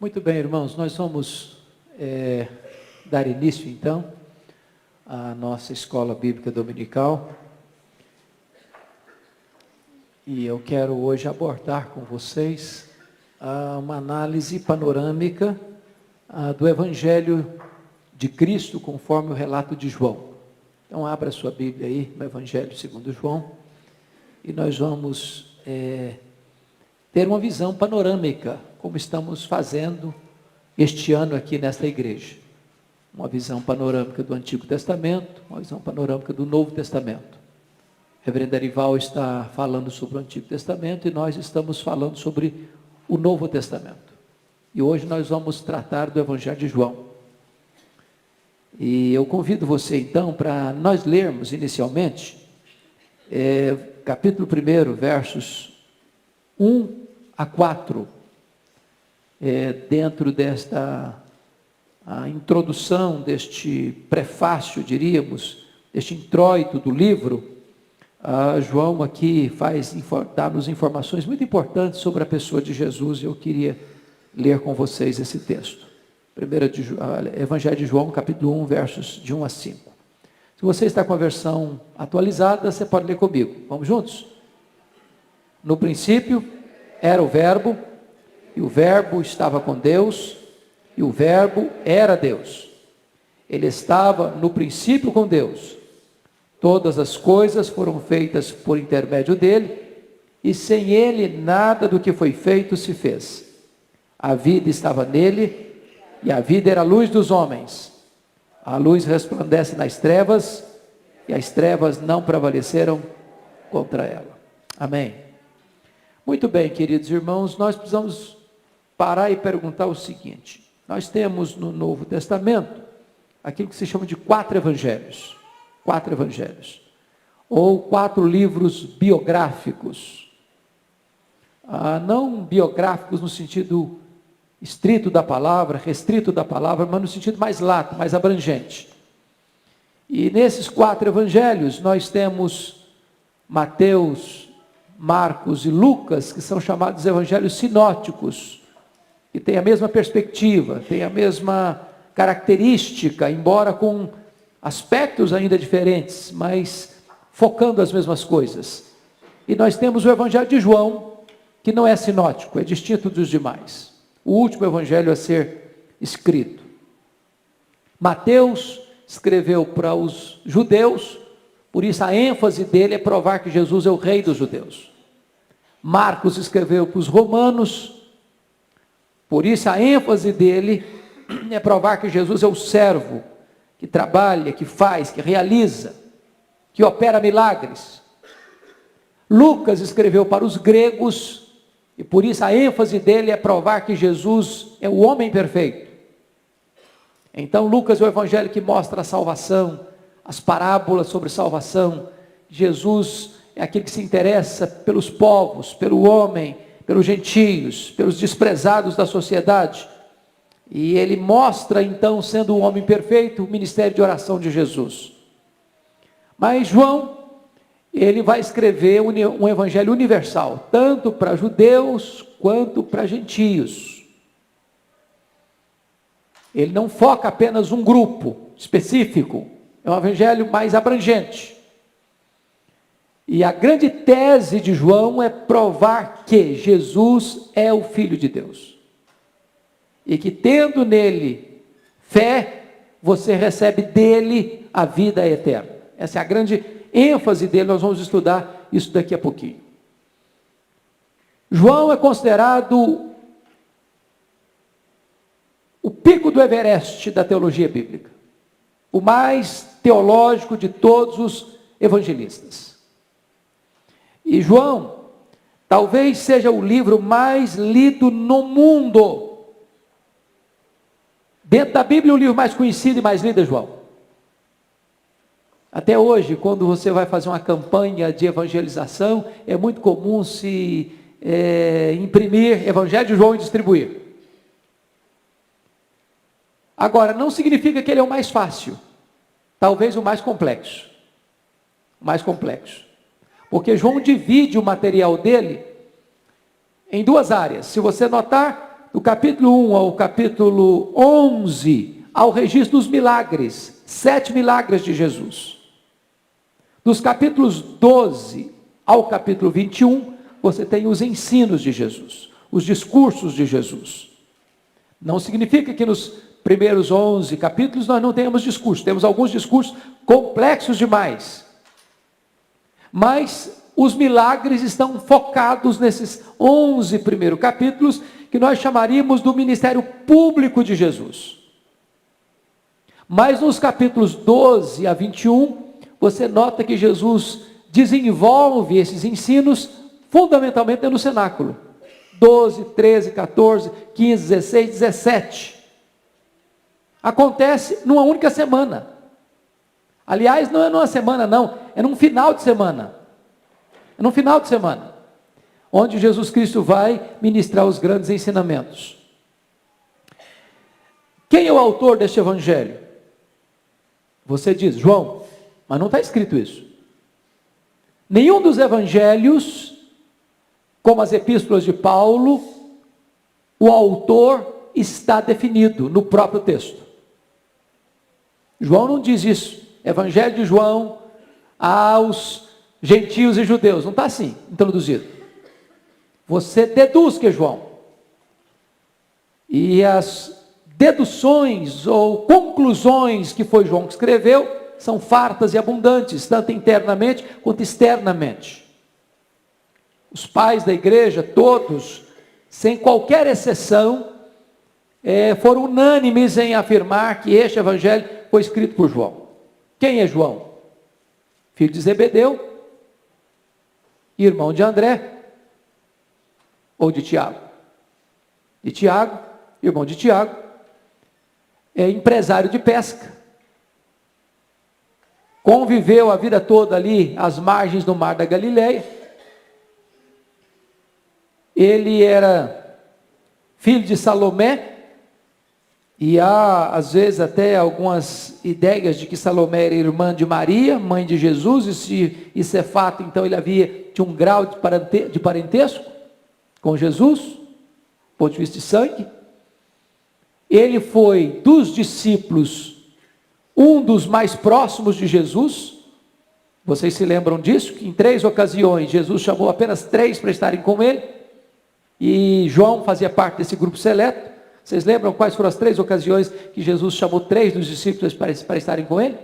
Muito bem, irmãos, nós vamos dar início, então, à nossa escola bíblica dominical. E eu quero hoje abordar com vocês uma análise panorâmica do Evangelho de Cristo, conforme o relato de João. Então, abra sua Bíblia aí, no Evangelho segundo João, e nós vamos ter uma visão panorâmica, como estamos fazendo este ano aqui nesta igreja. Uma visão panorâmica do Antigo Testamento, uma visão panorâmica do Novo Testamento. O reverendo Arival está falando sobre o Antigo Testamento e nós estamos falando sobre o Novo Testamento. E hoje nós vamos tratar do Evangelho de João. E eu convido você então para nós lermos inicialmente, capítulo 1, versos 1 a 4, dentro desta introdução, deste prefácio, diríamos, deste introito do livro. João aqui dá-nos informações muito importantes sobre a pessoa de Jesus, e eu queria ler com vocês esse texto. Evangelho de João, capítulo 1, versos de 1 a 5. Se você está com a versão atualizada, você pode ler comigo. Vamos juntos? No princípio era o Verbo, e o Verbo estava com Deus, e o Verbo era Deus. Ele estava no princípio com Deus. Todas as coisas foram feitas por intermédio dele, e sem ele nada do que foi feito se fez. A vida estava nele, e a vida era a luz dos homens. A luz resplandece nas trevas, e as trevas não prevaleceram contra ela. Amém. Muito bem, queridos irmãos, nós precisamos parar e perguntar o seguinte: nós temos no Novo Testamento aquilo que se chama de 4 evangelhos, ou 4 livros biográficos, não biográficos no sentido estrito da palavra, restrito da palavra, mas no sentido mais lato, mais abrangente. E nesses 4 evangelhos nós temos Mateus, Marcos e Lucas, que são chamados evangelhos sinóticos, que têm a mesma perspectiva, têm a mesma característica, embora com aspectos ainda diferentes, mas focando as mesmas coisas. E nós temos o Evangelho de João, que não é sinótico, é distinto dos demais. O último evangelho a ser escrito. Mateus escreveu para os judeus, por isso a ênfase dele é provar que Jesus é o rei dos judeus. Marcos escreveu para os romanos, por isso a ênfase dele é provar que Jesus é o servo, que trabalha, que faz, que realiza, que opera milagres. Lucas escreveu para os gregos, e por isso a ênfase dele é provar que Jesus é o homem perfeito. Então Lucas é o evangelho que mostra a salvação, as parábolas sobre salvação. Jesus é aquele que se interessa pelos povos, pelo homem, pelos gentios, pelos desprezados da sociedade. E ele mostra então, sendo um homem perfeito, o ministério de oração de Jesus. Mas João, ele vai escrever um evangelho universal, tanto para judeus quanto para gentios. Ele não foca apenas um grupo específico, é um evangelho mais abrangente. E a grande tese de João é provar que Jesus é o Filho de Deus. E que tendo nele fé, você recebe dele a vida eterna. Essa é a grande ênfase dele, nós vamos estudar isso daqui a pouquinho. João é considerado o pico do Everest da teologia bíblica, o mais teológico de todos os evangelistas. E João talvez seja o livro mais lido no mundo. Dentro da Bíblia, o livro mais conhecido e mais lido é João. Até hoje, quando você vai fazer uma campanha de evangelização, é muito comum se imprimir Evangelho de João e distribuir. Agora, não significa que ele é o mais fácil, talvez o mais complexo. Porque João divide o material dele em 2 áreas. Se você notar, do capítulo 1 ao capítulo 11, há o registro dos milagres, 7 milagres de Jesus. Dos capítulos 12 ao capítulo 21, você tem os ensinos de Jesus, os discursos de Jesus. Não significa que nos primeiros 11 capítulos nós não tenhamos discursos, temos alguns discursos complexos demais. Mas os milagres estão focados nesses 11 primeiros capítulos, que nós chamaríamos do ministério público de Jesus. Mas nos capítulos 12 a 21, você nota que Jesus desenvolve esses ensinos fundamentalmente no cenáculo. 12, 13, 14, 15, 16, 17. Acontece numa única semana. Aliás, não é numa semana não, é num final de semana. É num final de semana, onde Jesus Cristo vai ministrar os grandes ensinamentos. Quem é o autor deste evangelho? Você diz, João, mas não está escrito isso. Nenhum dos evangelhos, como as epístolas de Paulo, o autor está definido no próprio texto. João não diz isso. Evangelho de João aos gentios e judeus. Não está assim introduzido. Você deduz que é João. E as deduções ou conclusões que foi João que escreveu são fartas e abundantes, tanto internamente quanto externamente. Os pais da igreja, todos, sem qualquer exceção, foram unânimes em afirmar que este evangelho foi escrito por João. Quem é João? Filho de Zebedeu, irmão de André, ou de Tiago? De Tiago, irmão de Tiago, é empresário de pesca. Conviveu a vida toda ali às margens do mar da Galileia. Ele era filho de Salomé, e há às vezes até algumas ideias de que Salomé era irmã de Maria, mãe de Jesus, e se isso é fato, então ele tinha um grau de parentesco com Jesus, do ponto de vista de sangue. Ele foi dos discípulos um dos mais próximos de Jesus. Vocês se lembram disso? Que em 3 ocasiões Jesus chamou apenas 3 para estarem com ele, e João fazia parte desse grupo seleto. Vocês lembram quais foram as 3 ocasiões que Jesus chamou 3 dos discípulos para estarem com ele?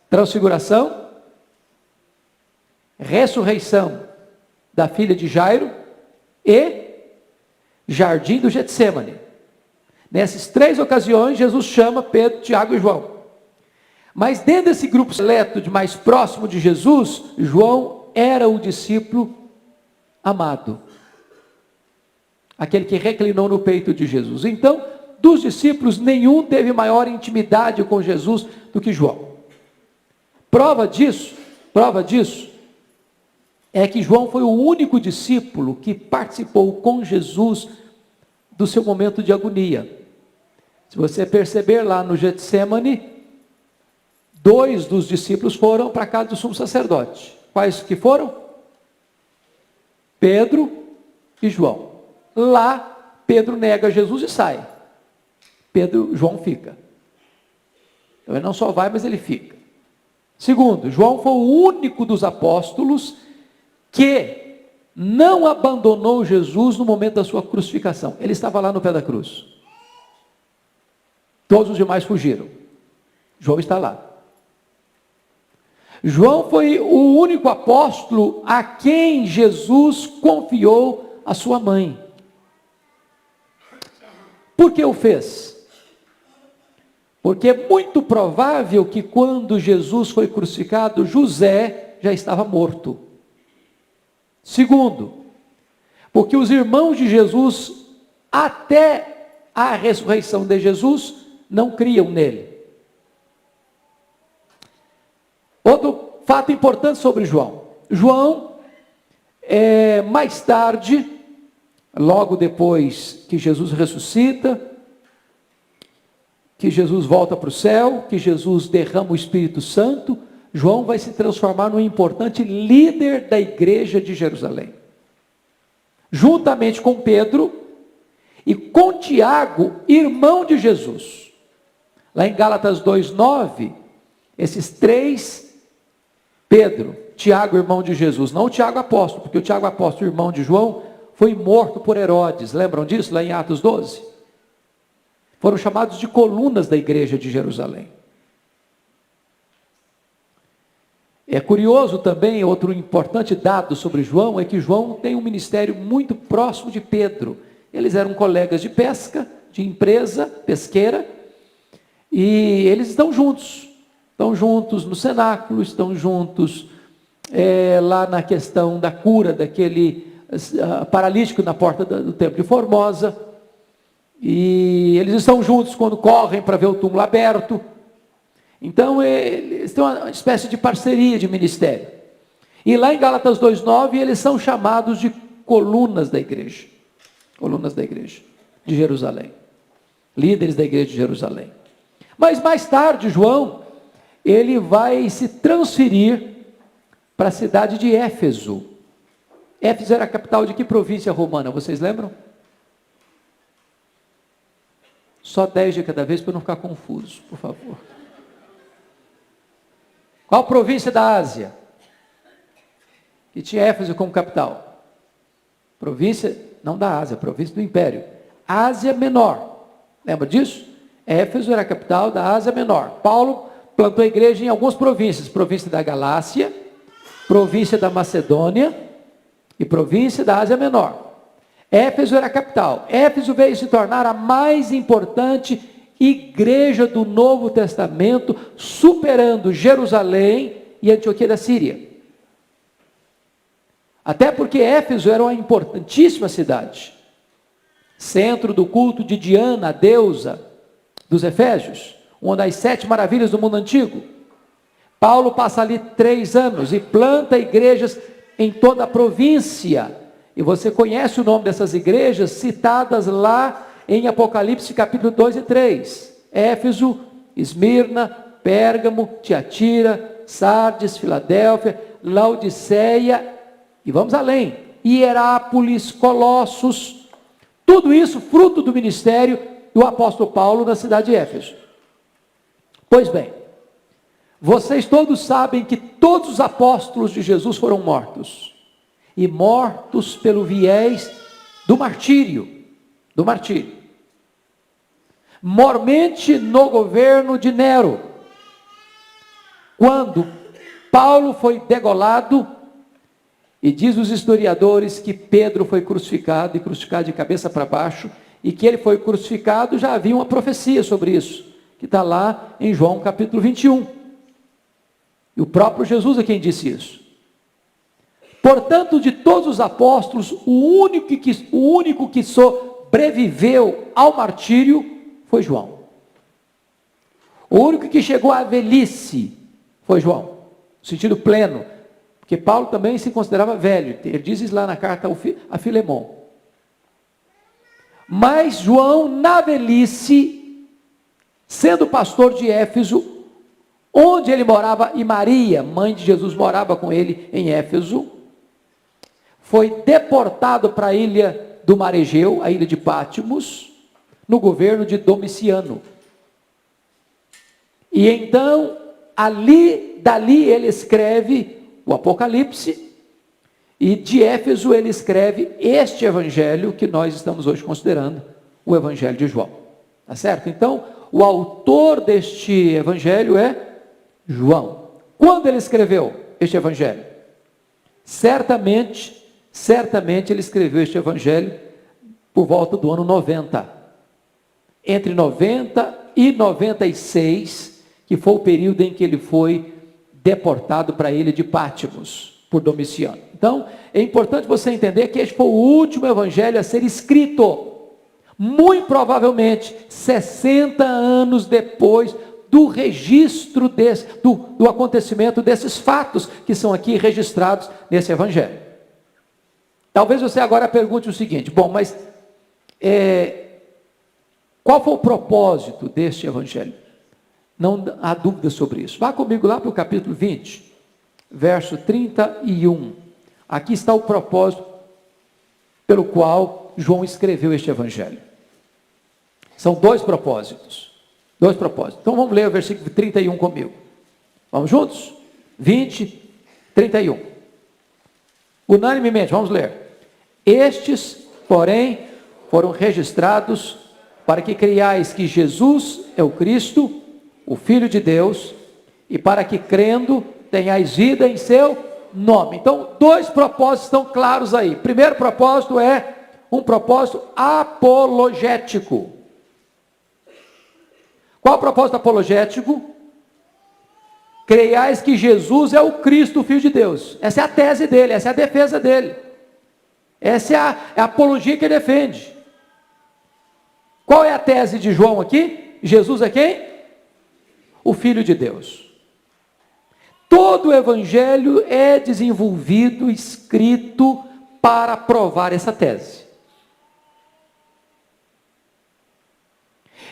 Transfiguração, ressurreição da filha de Jairo e jardim do Getsêmani. Nessas 3 ocasiões, Jesus chama Pedro, Tiago e João. Mas dentro desse grupo seleto de mais próximo de Jesus, João era o discípulo amado, aquele que reclinou no peito de Jesus. Então, dos discípulos, nenhum teve maior intimidade com Jesus do que João. Prova disso é que João foi o único discípulo que participou com Jesus do seu momento de agonia. Se você perceber lá no Getsêmani, 2 dos discípulos foram para a casa do sumo sacerdote. Quais que foram? Pedro e João. Lá, Pedro nega Jesus e sai. João fica. Então ele não só vai, mas ele fica. Segundo, João foi o único dos apóstolos que não abandonou Jesus no momento da sua crucificação. Ele estava lá no pé da cruz. Todos os demais fugiram. João está lá. João foi o único apóstolo a quem Jesus confiou a sua mãe. Por que o fez? Porque é muito provável que quando Jesus foi crucificado, José já estava morto. Segundo, porque os irmãos de Jesus, até a ressurreição de Jesus, não criam nele. Outro fato importante sobre João. João, mais tarde, logo depois que Jesus ressuscita, que Jesus volta para o céu, que Jesus derrama o Espírito Santo, João vai se transformar num importante líder da igreja de Jerusalém. Juntamente com Pedro e com Tiago, irmão de Jesus. Lá em Gálatas 2:9, esses três, Pedro, Tiago, irmão de Jesus, não o Tiago apóstolo, porque o Tiago apóstolo, irmão de João, foi morto por Herodes, lembram disso? Lá em Atos 12. Foram chamados de colunas da igreja de Jerusalém. É curioso também, outro importante dado sobre João, é que João tem um ministério muito próximo de Pedro. Eles eram colegas de pesca, de empresa pesqueira, e eles estão juntos no cenáculo, estão juntos lá na questão da cura daquele paralítico na porta do templo de Formosa, e eles estão juntos quando correm para ver o túmulo aberto. Então eles têm uma espécie de parceria de ministério, e lá em Gálatas 2:9 eles são chamados de colunas da igreja de Jerusalém, líderes da igreja de Jerusalém. Mas mais tarde João, ele vai se transferir para a cidade de Éfeso. Éfeso era a capital de que província romana, vocês lembram? Só 10 de cada vez para não ficar confuso, por favor. Qual província da Ásia que tinha Éfeso como capital? Província, não da Ásia, província do Império. Ásia Menor, lembra disso? Éfeso era a capital da Ásia Menor. Paulo plantou a igreja em algumas províncias, província da Galácia, província da Macedônia e província da Ásia Menor. Éfeso era a capital. Éfeso veio se tornar a mais importante igreja do Novo Testamento, superando Jerusalém e Antioquia da Síria. Até porque Éfeso era uma importantíssima cidade, centro do culto de Diana, a deusa dos Efésios, uma das 7 maravilhas do mundo antigo. Paulo passa ali 3 anos e planta igrejas em toda a província, e você conhece o nome dessas igrejas citadas lá em Apocalipse capítulo 2 e 3, Éfeso, Esmirna, Pérgamo, Tiatira, Sardes, Filadélfia, Laodiceia, e vamos além, Hierápolis, Colossos, tudo isso fruto do ministério do apóstolo Paulo na cidade de Éfeso. Pois bem, vocês todos sabem que todos os apóstolos de Jesus foram mortos, e mortos pelo viés do martírio, mormente no governo de Nero. Quando Paulo foi degolado, e diz os historiadores que Pedro foi crucificado, e crucificado de cabeça para baixo, e que ele foi crucificado, já havia uma profecia sobre isso, que está lá em João capítulo 21, e o próprio Jesus é quem disse isso. Portanto, de todos os apóstolos, o único que sobreviveu ao martírio foi João. O único que chegou à velhice foi João, no sentido pleno, porque Paulo também se considerava velho, ele diz isso lá na carta a Filemon. Mas João, na velhice, sendo pastor de Éfeso, onde ele morava, e Maria, mãe de Jesus, morava com ele em Éfeso, foi deportado para a ilha do Mar Egeu, a ilha de Pátimos, no governo de Domiciano. E então, dali ele escreve o Apocalipse, e de Éfeso ele escreve este evangelho que nós estamos hoje considerando o evangelho de João. Tá certo? Então, o autor deste evangelho é João. Quando ele escreveu este evangelho? Certamente ele escreveu este evangelho por volta do ano 90. Entre 90 e 96, que foi o período em que ele foi deportado para a ilha de Pátimos, por Domiciano. Então, é importante você entender que este foi o último evangelho a ser escrito, muito provavelmente 60 anos depois do registro do acontecimento desses fatos que são aqui registrados nesse evangelho. Talvez você agora pergunte o seguinte: bom, mas qual foi o propósito deste evangelho? Não há dúvida sobre isso. Vá comigo lá para o capítulo 20, verso 31. Aqui está o propósito pelo qual João escreveu este evangelho. São dois propósitos. Dois propósitos. Então vamos ler o versículo 31 comigo. Vamos juntos? 20, 31. Unanimemente, vamos ler. Estes, porém, foram registrados para que creiais que Jesus é o Cristo, o Filho de Deus, e para que crendo tenhais vida em seu nome. Então, dois propósitos estão claros aí. Primeiro propósito é um propósito apologético. Qual o propósito apologético? Creiais que Jesus é o Cristo, o Filho de Deus. Essa é a tese dele, essa é a defesa dele. Essa é a apologia que ele defende. Qual é a tese de João aqui? Jesus é quem? O Filho de Deus. Todo o Evangelho é desenvolvido, escrito para provar essa tese.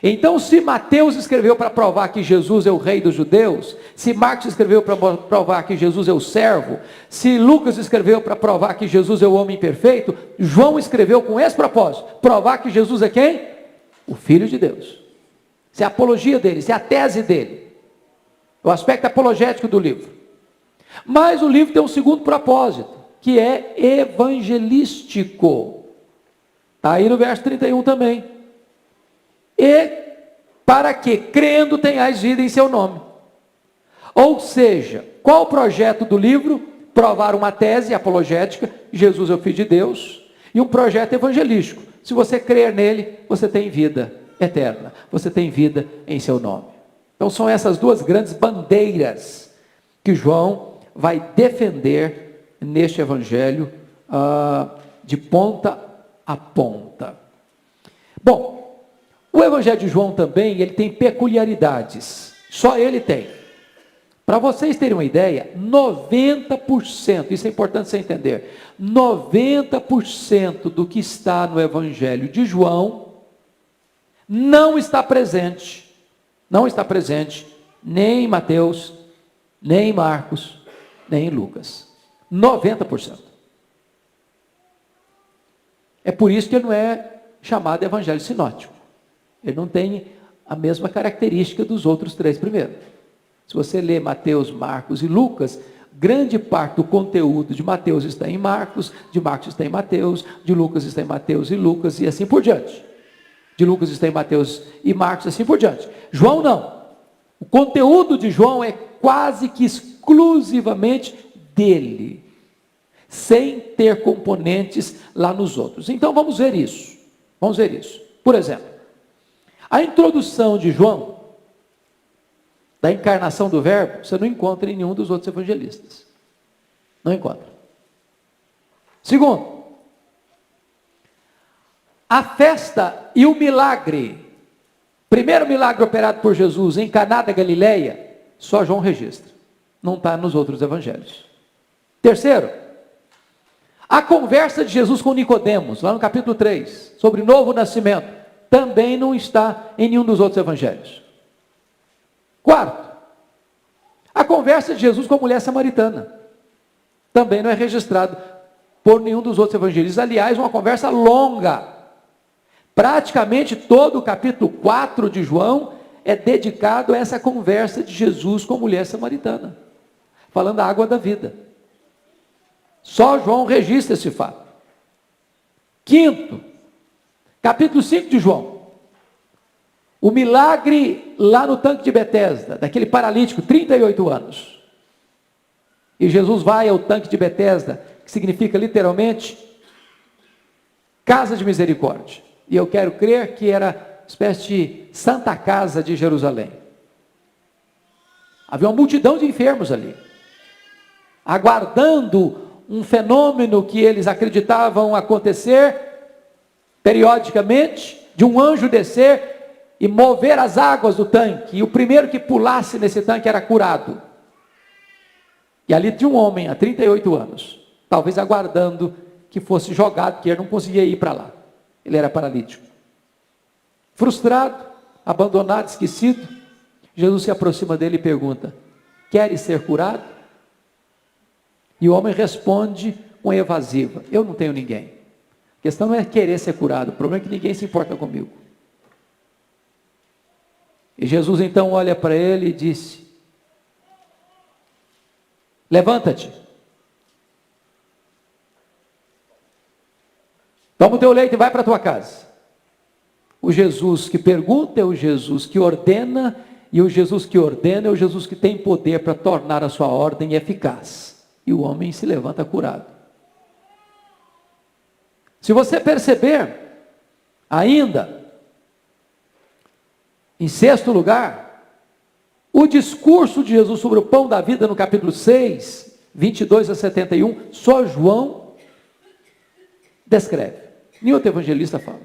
Então, se Mateus escreveu para provar que Jesus é o rei dos judeus, se Marcos escreveu para provar que Jesus é o servo, se Lucas escreveu para provar que Jesus é o homem perfeito, João escreveu com esse propósito, provar que Jesus é quem? O Filho de Deus. Isso é a apologia dele, isso é a tese dele. O aspecto apologético do livro. Mas o livro tem um segundo propósito, que é evangelístico. Está aí no verso 31 também. E para que, crendo, tenhais vida em seu nome. Ou seja, qual o projeto do livro? Provar uma tese apologética, Jesus é o Filho de Deus, e um projeto evangelístico. Se você crer nele, você tem vida eterna, você tem vida em seu nome. Então são essas duas grandes bandeiras que João vai defender neste evangelho, de ponta a ponta. Bom, o Evangelho de João também, ele tem peculiaridades, só ele tem. Para vocês terem uma ideia, 90%, isso é importante você entender, 90% do que está no Evangelho de João, não está presente nem em Mateus, nem em Marcos, nem em Lucas. 90%. É por isso que ele não é chamado Evangelho sinótico. Ele não tem a mesma característica dos outros três primeiros. Se você lê Mateus, Marcos e Lucas, grande parte do conteúdo de Mateus está em Marcos, de Marcos está em Mateus, de Lucas está em Mateus e Lucas, e assim por diante. De Lucas está em Mateus e Marcos, assim por diante. João não. O conteúdo de João é quase que exclusivamente dele, sem ter componentes lá nos outros. Então vamos ver isso. Vamos ver isso. Por exemplo, a introdução de João, da encarnação do verbo, você não encontra em nenhum dos outros evangelistas. Não encontra. Segundo, a festa e o milagre, primeiro milagre operado por Jesus em Caná da Galileia, só João registra. Não está nos outros evangelhos. Terceiro, a conversa de Jesus com Nicodemos, lá no capítulo 3, sobre o novo nascimento, também não está em nenhum dos outros evangelhos. Quarto, a conversa de Jesus com a mulher samaritana, também não é registrado por nenhum dos outros evangelistas. Aliás, uma conversa longa. Praticamente todo o capítulo 4 de João é dedicado a essa conversa de Jesus com a mulher samaritana, falando da água da vida. Só João registra esse fato. Quinto, capítulo 5 de João, o milagre lá no tanque de Betesda, daquele paralítico, 38 anos. E Jesus vai ao tanque de Betesda, que significa literalmente casa de misericórdia. E eu quero crer que era uma espécie de Santa Casa de Jerusalém. Havia uma multidão de enfermos ali, aguardando um fenômeno que eles acreditavam acontecer periodicamente, de um anjo descer e mover as águas do tanque, e o primeiro que pulasse nesse tanque era curado. E ali tinha um homem há 38 anos, talvez aguardando que fosse jogado, porque ele não conseguia ir para lá. Ele era paralítico. Frustrado, abandonado, esquecido, Jesus se aproxima dele e pergunta: queres ser curado? E o homem responde com evasiva: eu não tenho ninguém. A questão não é querer ser curado, o problema é que ninguém se importa comigo. E Jesus então olha para ele e disse: levanta-te, toma o teu leito e vai para a tua casa. O Jesus que pergunta é o Jesus que ordena, e o Jesus que ordena é o Jesus que tem poder para tornar a sua ordem eficaz. E o homem se levanta curado. Se você perceber, ainda, em sexto lugar, o discurso de Jesus sobre o pão da vida no capítulo 6, 22 a 71, só João descreve. Nenhum outro evangelista fala.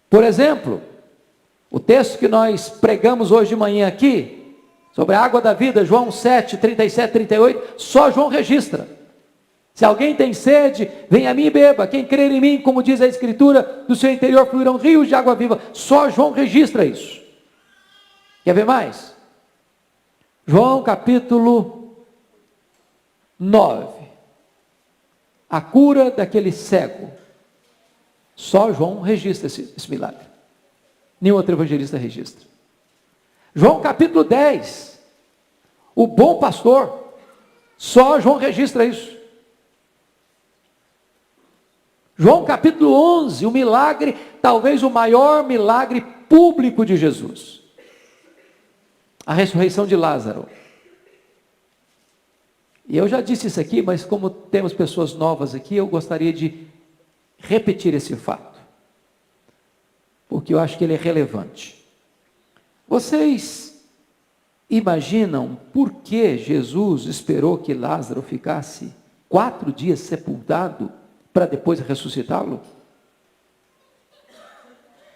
Por exemplo, o texto que nós pregamos hoje de manhã aqui, sobre a água da vida, João 7, 37, 38, só João registra. Se alguém tem sede, venha a mim e beba. Quem crer em mim, como diz a Escritura, do seu interior fluirão rios de água viva. Só João registra isso. Quer ver mais? João capítulo 9. A cura daquele cego. Só João registra esse milagre. Nenhum outro evangelista registra. João capítulo 10. O bom pastor. Só João registra isso. João capítulo 11, o milagre, talvez o maior milagre público de Jesus. A ressurreição de Lázaro. E eu já disse isso aqui, mas como temos pessoas novas aqui, eu gostaria de repetir esse fato. Porque eu acho que ele é relevante. Vocês imaginam por que Jesus esperou que Lázaro ficasse 4 dias sepultado para depois ressuscitá-lo?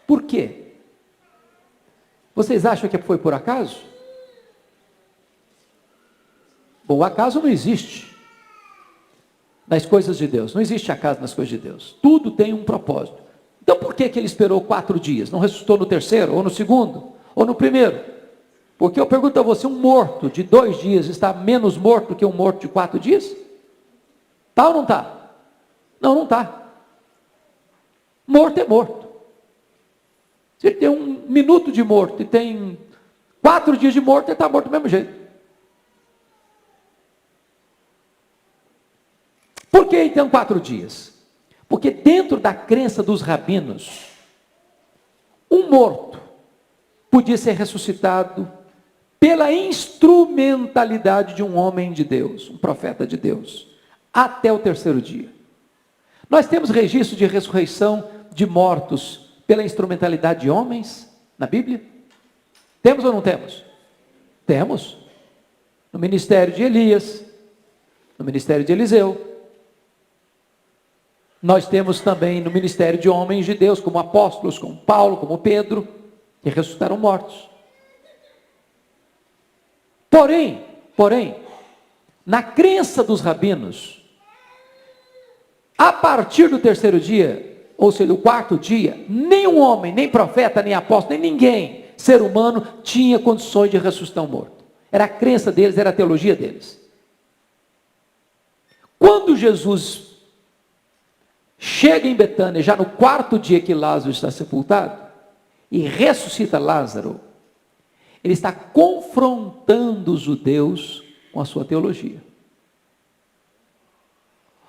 Por quê? Vocês acham que foi por acaso? Bom, o acaso não existe nas coisas de Deus. Não existe acaso nas coisas de Deus. Tudo tem um propósito. Então por que ele esperou 4 dias? Não ressuscitou no terceiro, ou no segundo, ou no primeiro? Porque eu pergunto a você, um morto de 2 dias está menos morto que um morto de 4 dias? Está ou não está? Não, não está. Morto é morto. Se ele tem 1 minuto de morto e tem 4 dias de morto, ele está morto do mesmo jeito. Por que então 4 dias? Porque dentro da crença dos rabinos, um morto podia ser ressuscitado pela instrumentalidade de um homem de Deus, um profeta de Deus, até o 3º dia. Nós temos registro de ressurreição de mortos pela instrumentalidade de homens na Bíblia? Temos ou não temos? Temos. No ministério de Elias, no ministério de Eliseu. Nós temos também no ministério de homens de Deus, como apóstolos, como Paulo, como Pedro, que ressuscitaram mortos. Porém, na crença dos rabinos, a partir do 3º dia, ou seja, do 4º dia, nenhum homem, nem profeta, nem apóstolo, nem ninguém, ser humano, tinha condições de ressuscitar um morto. Era a crença deles, era a teologia deles. Quando Jesus chega em Betânia, já no 4º dia que Lázaro está sepultado, e ressuscita Lázaro, ele está confrontando os judeus com a sua teologia.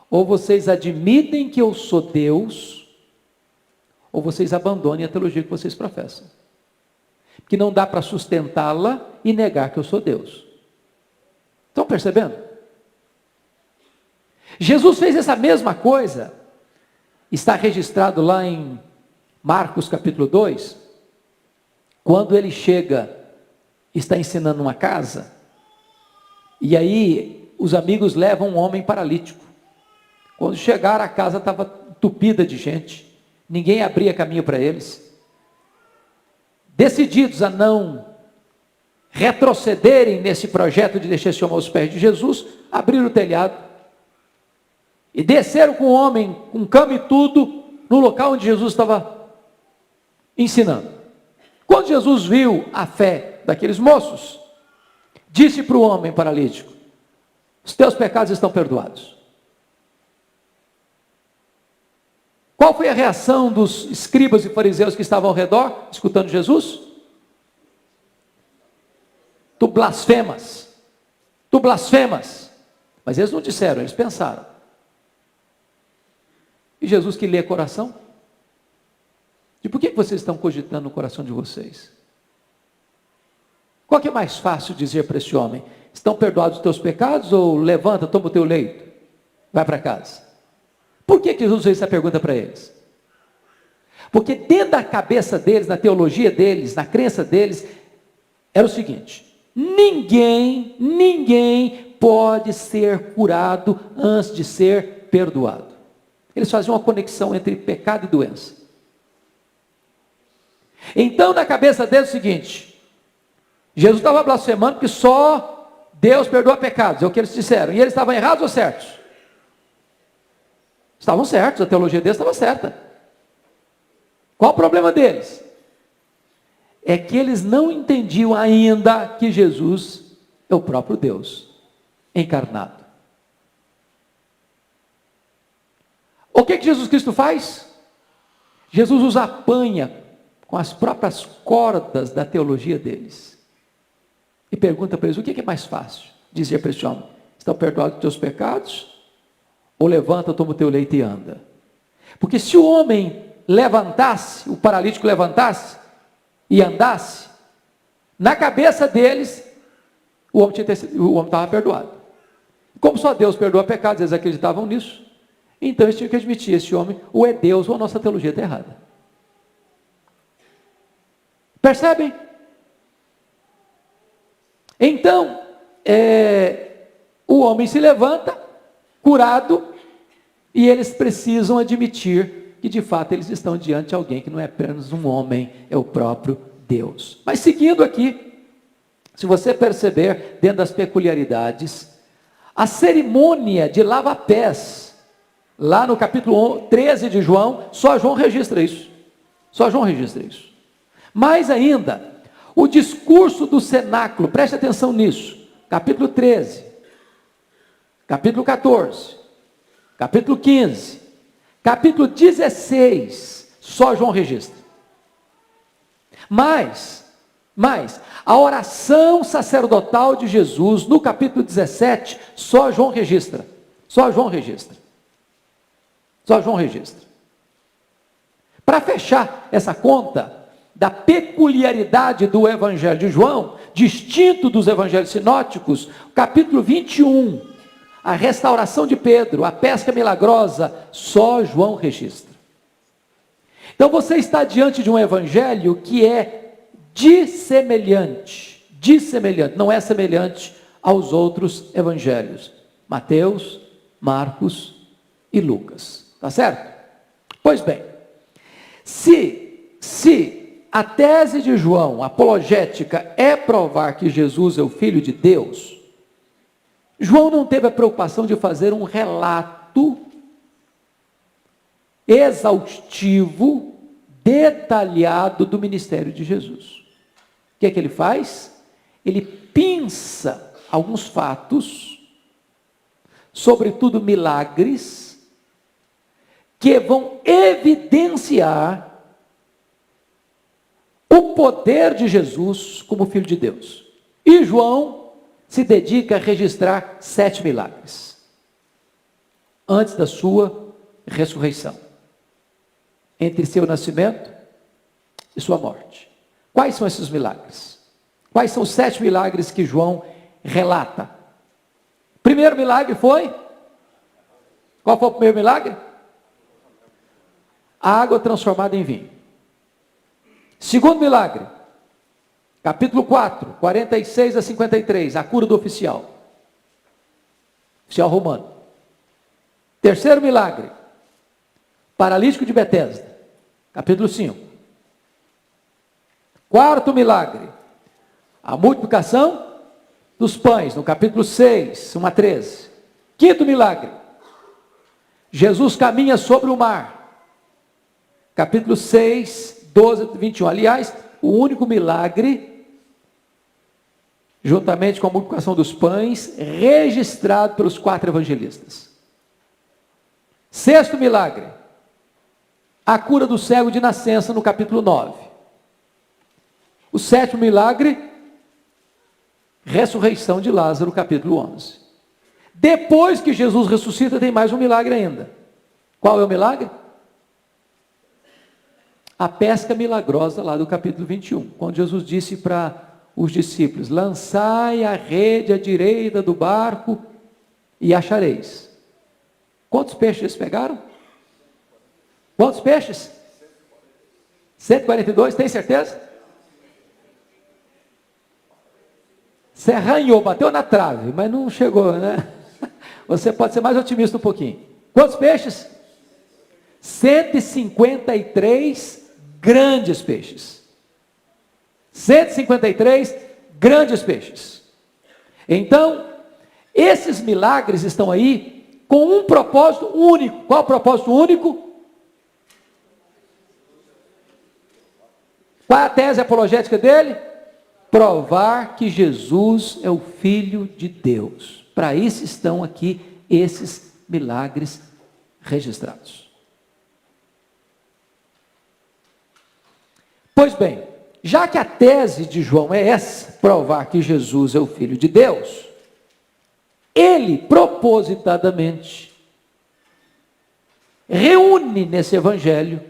Ou vocês admitem que eu sou Deus, ou vocês abandonem a teologia que vocês professam. Porque não dá para sustentá-la e negar que eu sou Deus. Estão percebendo? Jesus fez essa mesma coisa. Está registrado lá em Marcos capítulo 2, quando ele chega, está ensinando uma casa, e aí os amigos levam um homem paralítico. Quando chegaram, a casa estava entupida de gente, ninguém abria caminho para eles. Decididos a não retrocederem nesse projeto de deixar esse homem aos pés de Jesus, abriram o telhado, e desceram com o homem, com cama e tudo, no local onde Jesus estava ensinando. Quando Jesus viu a fé daqueles moços, disse para o homem paralítico: os teus pecados estão perdoados. Qual foi a reação dos escribas e fariseus que estavam ao redor, escutando Jesus? tu blasfemas, tu blasfemas. Mas eles não disseram, eles pensaram. E Jesus, que lê coração, e por que vocês estão cogitando no coração de vocês? Qual que é mais fácil dizer para esse homem? Estão perdoados os teus pecados, ou levanta, toma o teu leito, vai para casa? Por que Jesus fez essa pergunta para eles? Porque dentro da cabeça deles, na teologia deles, na crença deles, era o seguinte: ninguém pode ser curado antes de ser perdoado. Eles faziam uma conexão entre pecado e doença. Então, na cabeça deles é o seguinte: Jesus estava blasfemando porque só Deus perdoa pecados, é o que eles disseram. E eles estavam errados ou certos? Estavam certos, a teologia deles estava certa. Qual o problema deles? É que eles não entendiam ainda que Jesus é o próprio Deus encarnado. O que Jesus Cristo faz? Jesus os apanha com as próprias cordas da teologia deles e pergunta para eles: o que é mais fácil dizer para esse homem? Estão perdoados os teus pecados? Ou levanta, toma o teu leito e anda? Porque se o homem levantasse, o paralítico levantasse e andasse, na cabeça deles, o homem estava perdoado. Como só Deus perdoa pecados, eles acreditavam nisso, então eles tinham que admitir: esse homem ou é Deus ou a nossa teologia está errada. Percebem? Então, o homem se levanta, curado, e eles precisam admitir que de fato eles estão diante de alguém que não é apenas um homem, é o próprio Deus. Mas seguindo aqui, se você perceber, dentro das peculiaridades, a cerimônia de lava-pés, lá no capítulo 13 de João, só João registra isso. Só João registra isso. Mais ainda, o discurso do cenáculo, preste atenção nisso, capítulo 13, capítulo 14, capítulo 15, capítulo 16, só João registra. Mas, a oração sacerdotal de Jesus, no capítulo 17, só João registra. Só João registra. Só João registra. Para fechar essa conta da peculiaridade do Evangelho de João, distinto dos evangelhos sinóticos, capítulo 21, a restauração de Pedro, a pesca milagrosa, só João registra. Então você está diante de um evangelho que é dissemelhante, não é semelhante aos outros evangelhos, Mateus, Marcos e Lucas, tá certo? Pois bem, se a tese de João, apologética, é provar que Jesus é o Filho de Deus, João não teve a preocupação de fazer um relato exaustivo, detalhado do ministério de Jesus. O que é que ele faz? Ele pinça alguns fatos, sobretudo milagres, que vão evidenciar o poder de Jesus como Filho de Deus. E João se dedica a registrar 7 milagres, antes da sua ressurreição, entre seu nascimento e sua morte. Quais são esses milagres? Quais são os 7 milagres que João relata? Primeiro milagre foi? Qual foi o primeiro milagre? A água transformada em vinho. Segundo milagre, capítulo 4, 46 a 53, a cura do oficial romano. Terceiro milagre, paralítico de Betesda, capítulo 5. Quarto milagre, a multiplicação dos pães, no capítulo 6, 1 a 13. Quinto milagre, Jesus caminha sobre o mar, capítulo 6, 12 a 21. Aliás, o único milagre, juntamente com a multiplicação dos pães, registrado pelos 4 evangelistas. Sexto milagre, a cura do cego de nascença, no capítulo 9. O sétimo milagre, ressurreição de Lázaro, capítulo 11. Depois que Jesus ressuscita, tem mais um milagre ainda. Qual é o milagre? A pesca milagrosa lá do capítulo 21, quando Jesus disse para os discípulos: lançai a rede à direita do barco e achareis. Quantos peixes eles pegaram? Quantos peixes? 142, tem certeza? Você arranhou, bateu na trave, mas não chegou, né? Você pode ser mais otimista um pouquinho. Quantos peixes? 153 grandes peixes. 153 grandes peixes. Então, esses milagres estão aí com um propósito único. Qual o propósito único? Qual é a tese apologética dele? Provar que Jesus é o Filho de Deus. Para isso estão aqui esses milagres registrados. Pois bem, já que a tese de João é essa, provar que Jesus é o Filho de Deus, ele propositadamente reúne nesse evangelho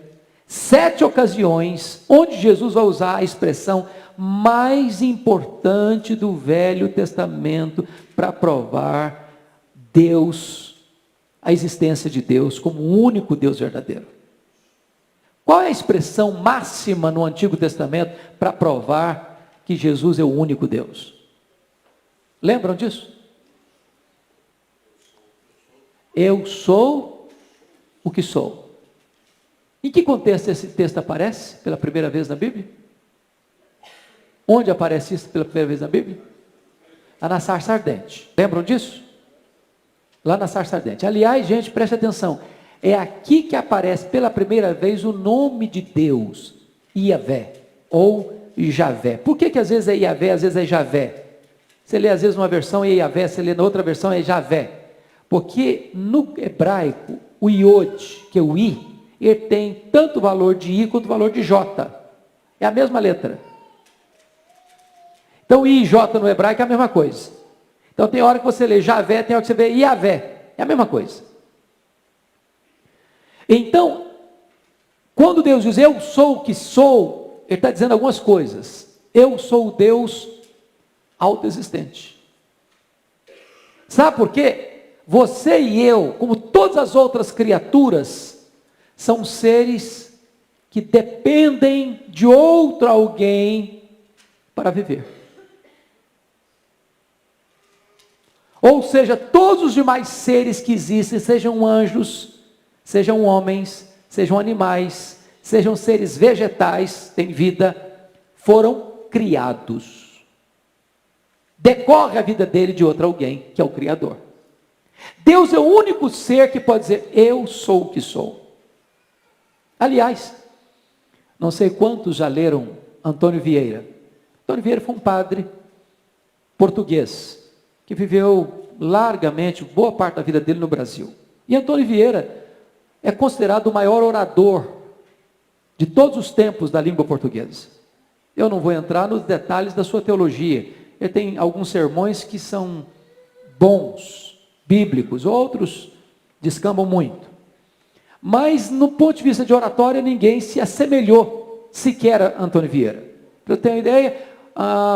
7 ocasiões onde Jesus vai usar a expressão mais importante do Velho Testamento para provar Deus, a existência de Deus como o único Deus verdadeiro. Qual é a expressão máxima no Antigo Testamento para provar que Jesus é o único Deus? Lembram disso? Eu sou o que sou. Em que contexto esse texto aparece pela primeira vez na Bíblia? Onde aparece isso pela primeira vez na Bíblia? Lá na sarça ardente. Lembram disso? Lá na sarça ardente. Aliás, gente, preste atenção. É aqui que aparece pela primeira vez o nome de Deus, Iavé, ou Javé. Por que às vezes é Iavé, às vezes é Javé? Você lê às vezes uma versão é Iavé, você lê na outra versão é Javé. Porque no hebraico, o iod, que é o i, ele tem tanto valor de i quanto valor de j. É a mesma letra. Então, I e J no hebraico é a mesma coisa. Então, tem hora que você lê Javé, tem hora que você vê Iavé. É a mesma coisa. Então, quando Deus diz, eu sou o que sou, Ele está dizendo algumas coisas. Eu sou o Deus autoexistente. Sabe por quê? Você e eu, como todas as outras criaturas, são seres que dependem de outro alguém para viver. Ou seja, todos os demais seres que existem, sejam anjos, sejam homens, sejam animais, sejam seres vegetais, têm vida, foram criados. Decorre a vida dele de outro alguém, que é o Criador. Deus é o único ser que pode dizer, eu sou o que sou. Aliás, não sei quantos já leram Antônio Vieira. Antônio Vieira foi um padre português, que viveu largamente, boa parte da vida dele no Brasil. E Antônio Vieira é considerado o maior orador de todos os tempos da língua portuguesa. Eu não vou entrar nos detalhes da sua teologia. Ele tem alguns sermões que são bons, bíblicos, outros descambam muito. Mas, no ponto de vista de oratória, ninguém se assemelhou sequer a Antônio Vieira. Para eu ter uma ideia,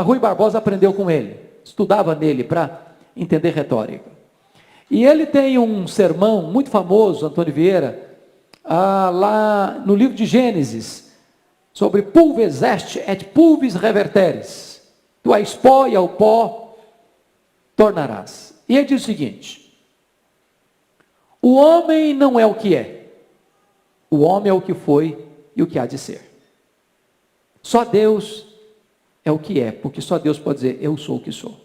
Rui Barbosa aprendeu com ele. Estudava nele para entender retórica. E ele tem um sermão muito famoso, Antônio Vieira, lá no livro de Gênesis, sobre pulves est et pulvis reverteres. Tu és pó e ao pó tornarás. E ele diz o seguinte: o homem não é o que é, o homem é o que foi e o que há de ser. Só Deus é o que é, porque só Deus pode dizer, eu sou o que sou.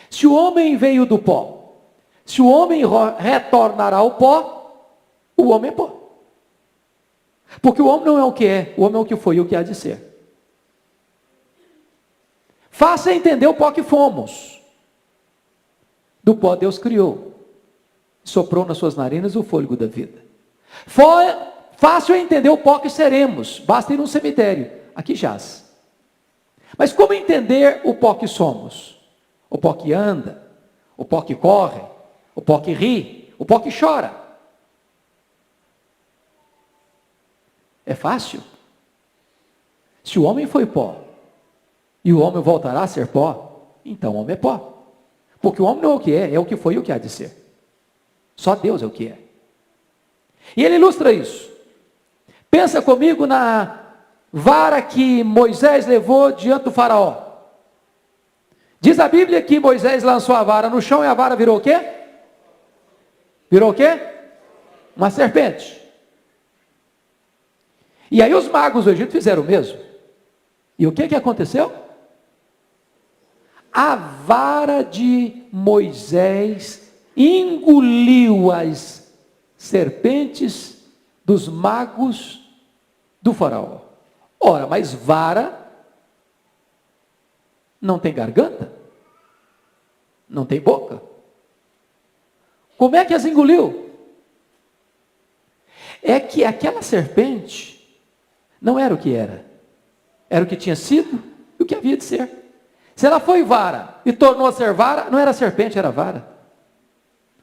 Se o homem veio do pó, se o homem retornará ao pó, o homem é pó. Porque o homem não é o que é, o homem é o que foi e o que há de ser. Faça entender o pó que fomos. Do pó Deus criou, soprou nas suas narinas o fôlego da vida. Fácil entender o pó que seremos, basta ir num cemitério, aqui jaz. Mas como entender o pó que somos? o pó que anda, o pó que corre, o pó que ri, o pó que chora. É fácil? Se o homem foi pó, e o homem voltará a ser pó, então o homem é pó. Porque o homem não é o que é o que foi e o que há de ser. Só Deus é o que é. E ele ilustra isso. Pensa comigo na vara que Moisés levou diante do faraó. Diz a Bíblia que Moisés lançou a vara no chão e a vara virou o quê? Virou o quê? Uma serpente. E aí os magos do Egito fizeram o mesmo. E o que aconteceu? A vara de Moisés engoliu as serpentes dos magos do faraó. Ora, mas vara não tem garganta? Não tem boca? Como é que as engoliu? É que aquela serpente não era o que era. Era o que tinha sido e o que havia de ser. Se ela foi vara e tornou a ser vara, não era serpente, era vara.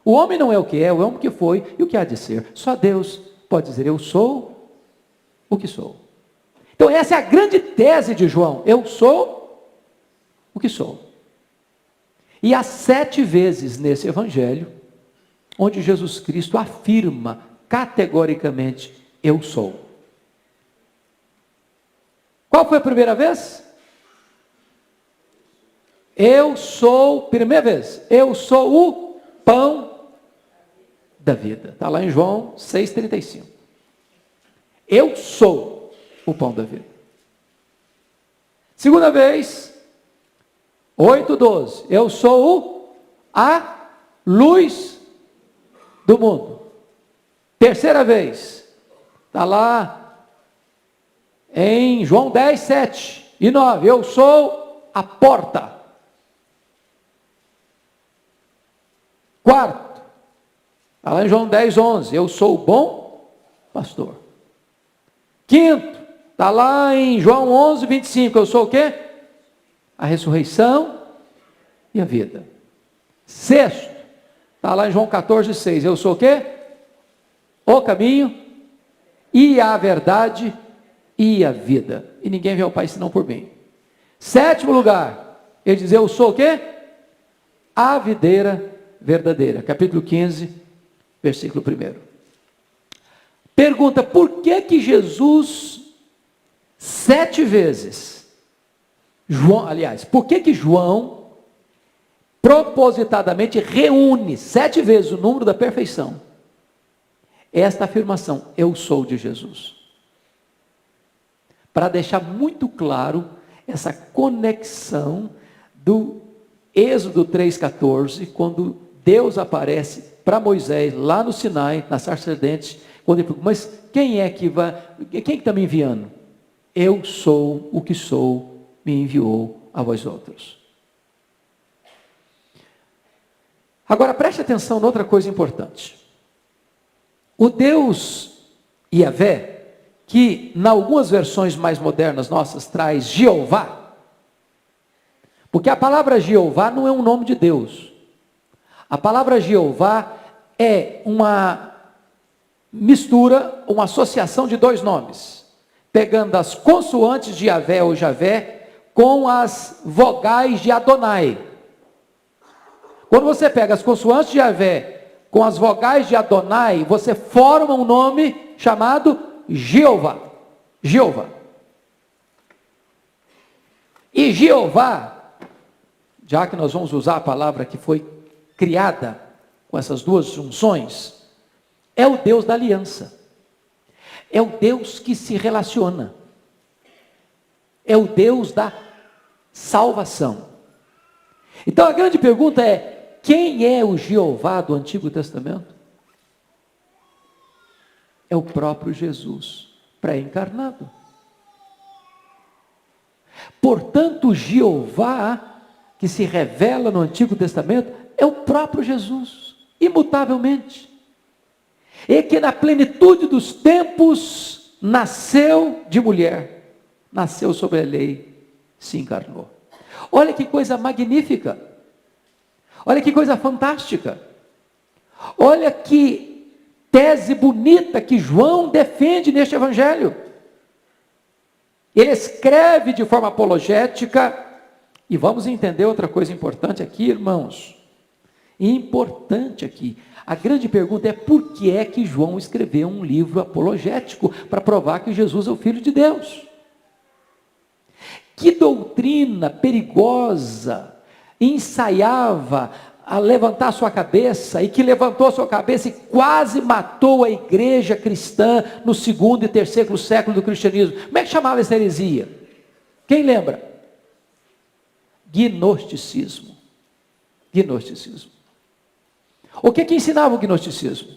O homem não é o que é, o homem que foi e o que há de ser. Só Deus pode dizer, eu sou o que sou. Então essa é a grande tese de João. Eu sou o que sou. E há 7 vezes nesse evangelho, onde Jesus Cristo afirma categoricamente, eu sou. Qual foi a primeira vez? Eu sou, primeira vez, eu sou o pão da vida. Está lá em João 6,35. Eu sou o pão da vida. Segunda vez, 8,12. Eu sou a luz do mundo. Terceira vez, está lá em João 10, 7 e 9. Eu sou a porta. Quarto, está lá em João 10, 11. Eu sou o bom pastor. Quinto, está lá em João 11, 25. Eu sou o quê? A ressurreição e a vida. Sexto, está lá em João 14, 6. Eu sou o quê? O caminho e a verdade e a vida. E ninguém vê ao Pai senão por mim. Sétimo lugar, ele diz, eu sou o quê? A videira verdadeira. Capítulo 15, versículo 1. Pergunta, por que Jesus 7 vezes, por que João propositadamente reúne 7 vezes o número da perfeição? Esta afirmação, eu sou de Jesus. Para deixar muito claro essa conexão do Êxodo 3,14, quando Deus aparece para Moisés lá no Sinai, na sarça ardente, quando ele pergunta, mas quem é que está me enviando? Eu sou o que sou, me enviou a vós outros. Agora preste atenção em outra coisa importante. O Deus Yahvé, que em algumas versões mais modernas nossas traz Jeová, porque a palavra Jeová não é um nome de Deus. A palavra Jeová é uma mistura, uma associação de 2 nomes, pegando as consoantes de Yahvé ou Javé com as vogais de Adonai. Quando você pega as consoantes de Yahvé com as vogais de Adonai, você forma um nome chamado Jeová. Jeová. E Jeová, já que nós vamos usar a palavra que foi criada com essas 2 junções, é o Deus da aliança. É o Deus que se relaciona. É o Deus da salvação. Então a grande pergunta é, quem é o Jeová do Antigo Testamento? É o próprio Jesus, pré-encarnado. Portanto, o Jeová que se revela no Antigo Testamento é o próprio Jesus, imutavelmente. E que na plenitude dos tempos nasceu de mulher, nasceu sobre a lei, se encarnou. Olha que coisa magnífica. Olha que coisa fantástica. Olha que tese bonita que João defende neste evangelho. Ele escreve de forma apologética, e vamos entender outra coisa importante aqui, irmãos. Importante aqui. A grande pergunta é por que é que João escreveu um livro apologético para provar que Jesus é o Filho de Deus? Que doutrina perigosa ensaiava a levantar sua cabeça, e que levantou sua cabeça e quase matou a igreja cristã no 2º e 3º século do cristianismo. Como é que chamava essa heresia? Quem lembra? Gnosticismo. Gnosticismo. O que ensinava o gnosticismo?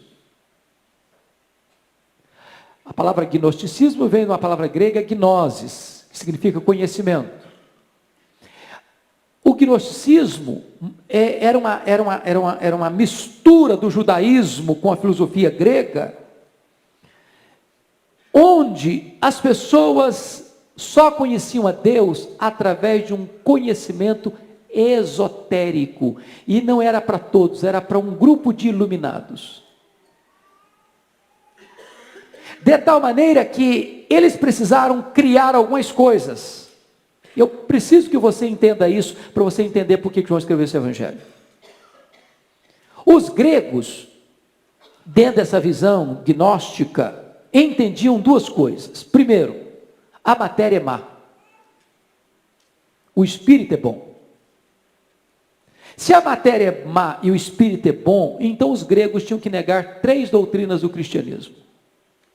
A palavra gnosticismo vem de uma palavra grega gnosis, que significa conhecimento. O gnosticismo era uma mistura do judaísmo com a filosofia grega, onde as pessoas só conheciam a Deus através de um conhecimento esotérico, e não era para todos, era para um grupo de iluminados. De tal maneira que eles precisaram criar algumas coisas. Eu preciso que você entenda isso, para você entender por que João escreveu esse evangelho. Os gregos, dentro dessa visão gnóstica, entendiam duas coisas. Primeiro, a matéria é má. O espírito é bom. Se a matéria é má e o espírito é bom, então os gregos tinham que negar 3 doutrinas do cristianismo.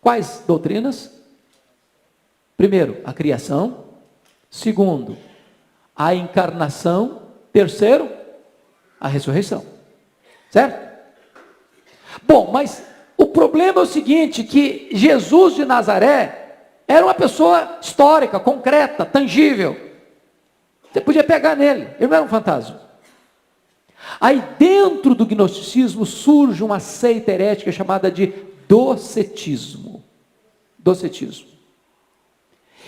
Quais doutrinas? Primeiro, a criação. Segundo, a encarnação. Terceiro, a ressurreição. Certo? Bom, mas o problema é o seguinte, que Jesus de Nazaré era uma pessoa histórica, concreta, tangível. Você podia pegar nele, ele não era um fantasma. Aí dentro do gnosticismo surge uma seita herética chamada de docetismo. Docetismo.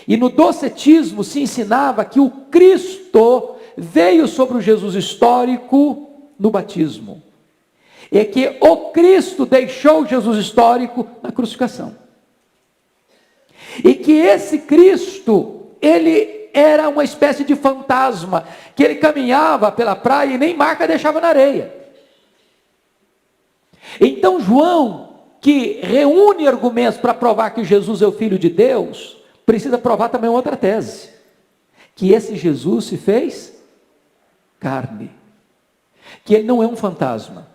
E no docetismo se ensinava que o Cristo veio sobre o Jesus histórico no batismo. E que o Cristo deixou o Jesus histórico na crucificação. E que esse Cristo, ele era uma espécie de fantasma, que ele caminhava pela praia e nem marca deixava na areia. Então João, que reúne argumentos para provar que Jesus é o Filho de Deus, precisa provar também outra tese, que esse Jesus se fez carne, que ele não é um fantasma,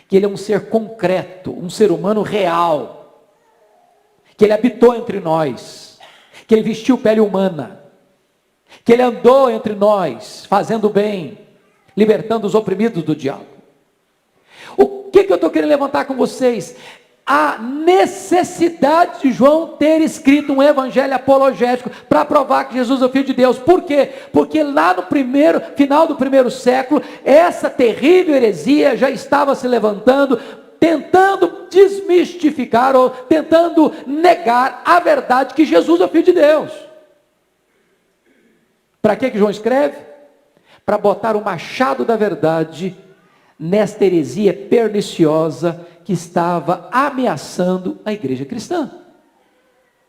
que ele é um ser concreto, um ser humano real, que ele habitou entre nós, que ele vestiu pele humana, que ele andou entre nós, fazendo bem, libertando os oprimidos do diabo. O que eu estou querendo levantar com vocês? A necessidade de João ter escrito um evangelho apologético para provar que Jesus é o Filho de Deus. Por quê? Porque lá no final do 1º século, essa terrível heresia já estava se levantando, tentando desmistificar ou tentando negar a verdade que Jesus é o Filho de Deus. Para que João escreve? Para botar o machado da verdade nesta heresia perniciosa que estava ameaçando a igreja cristã.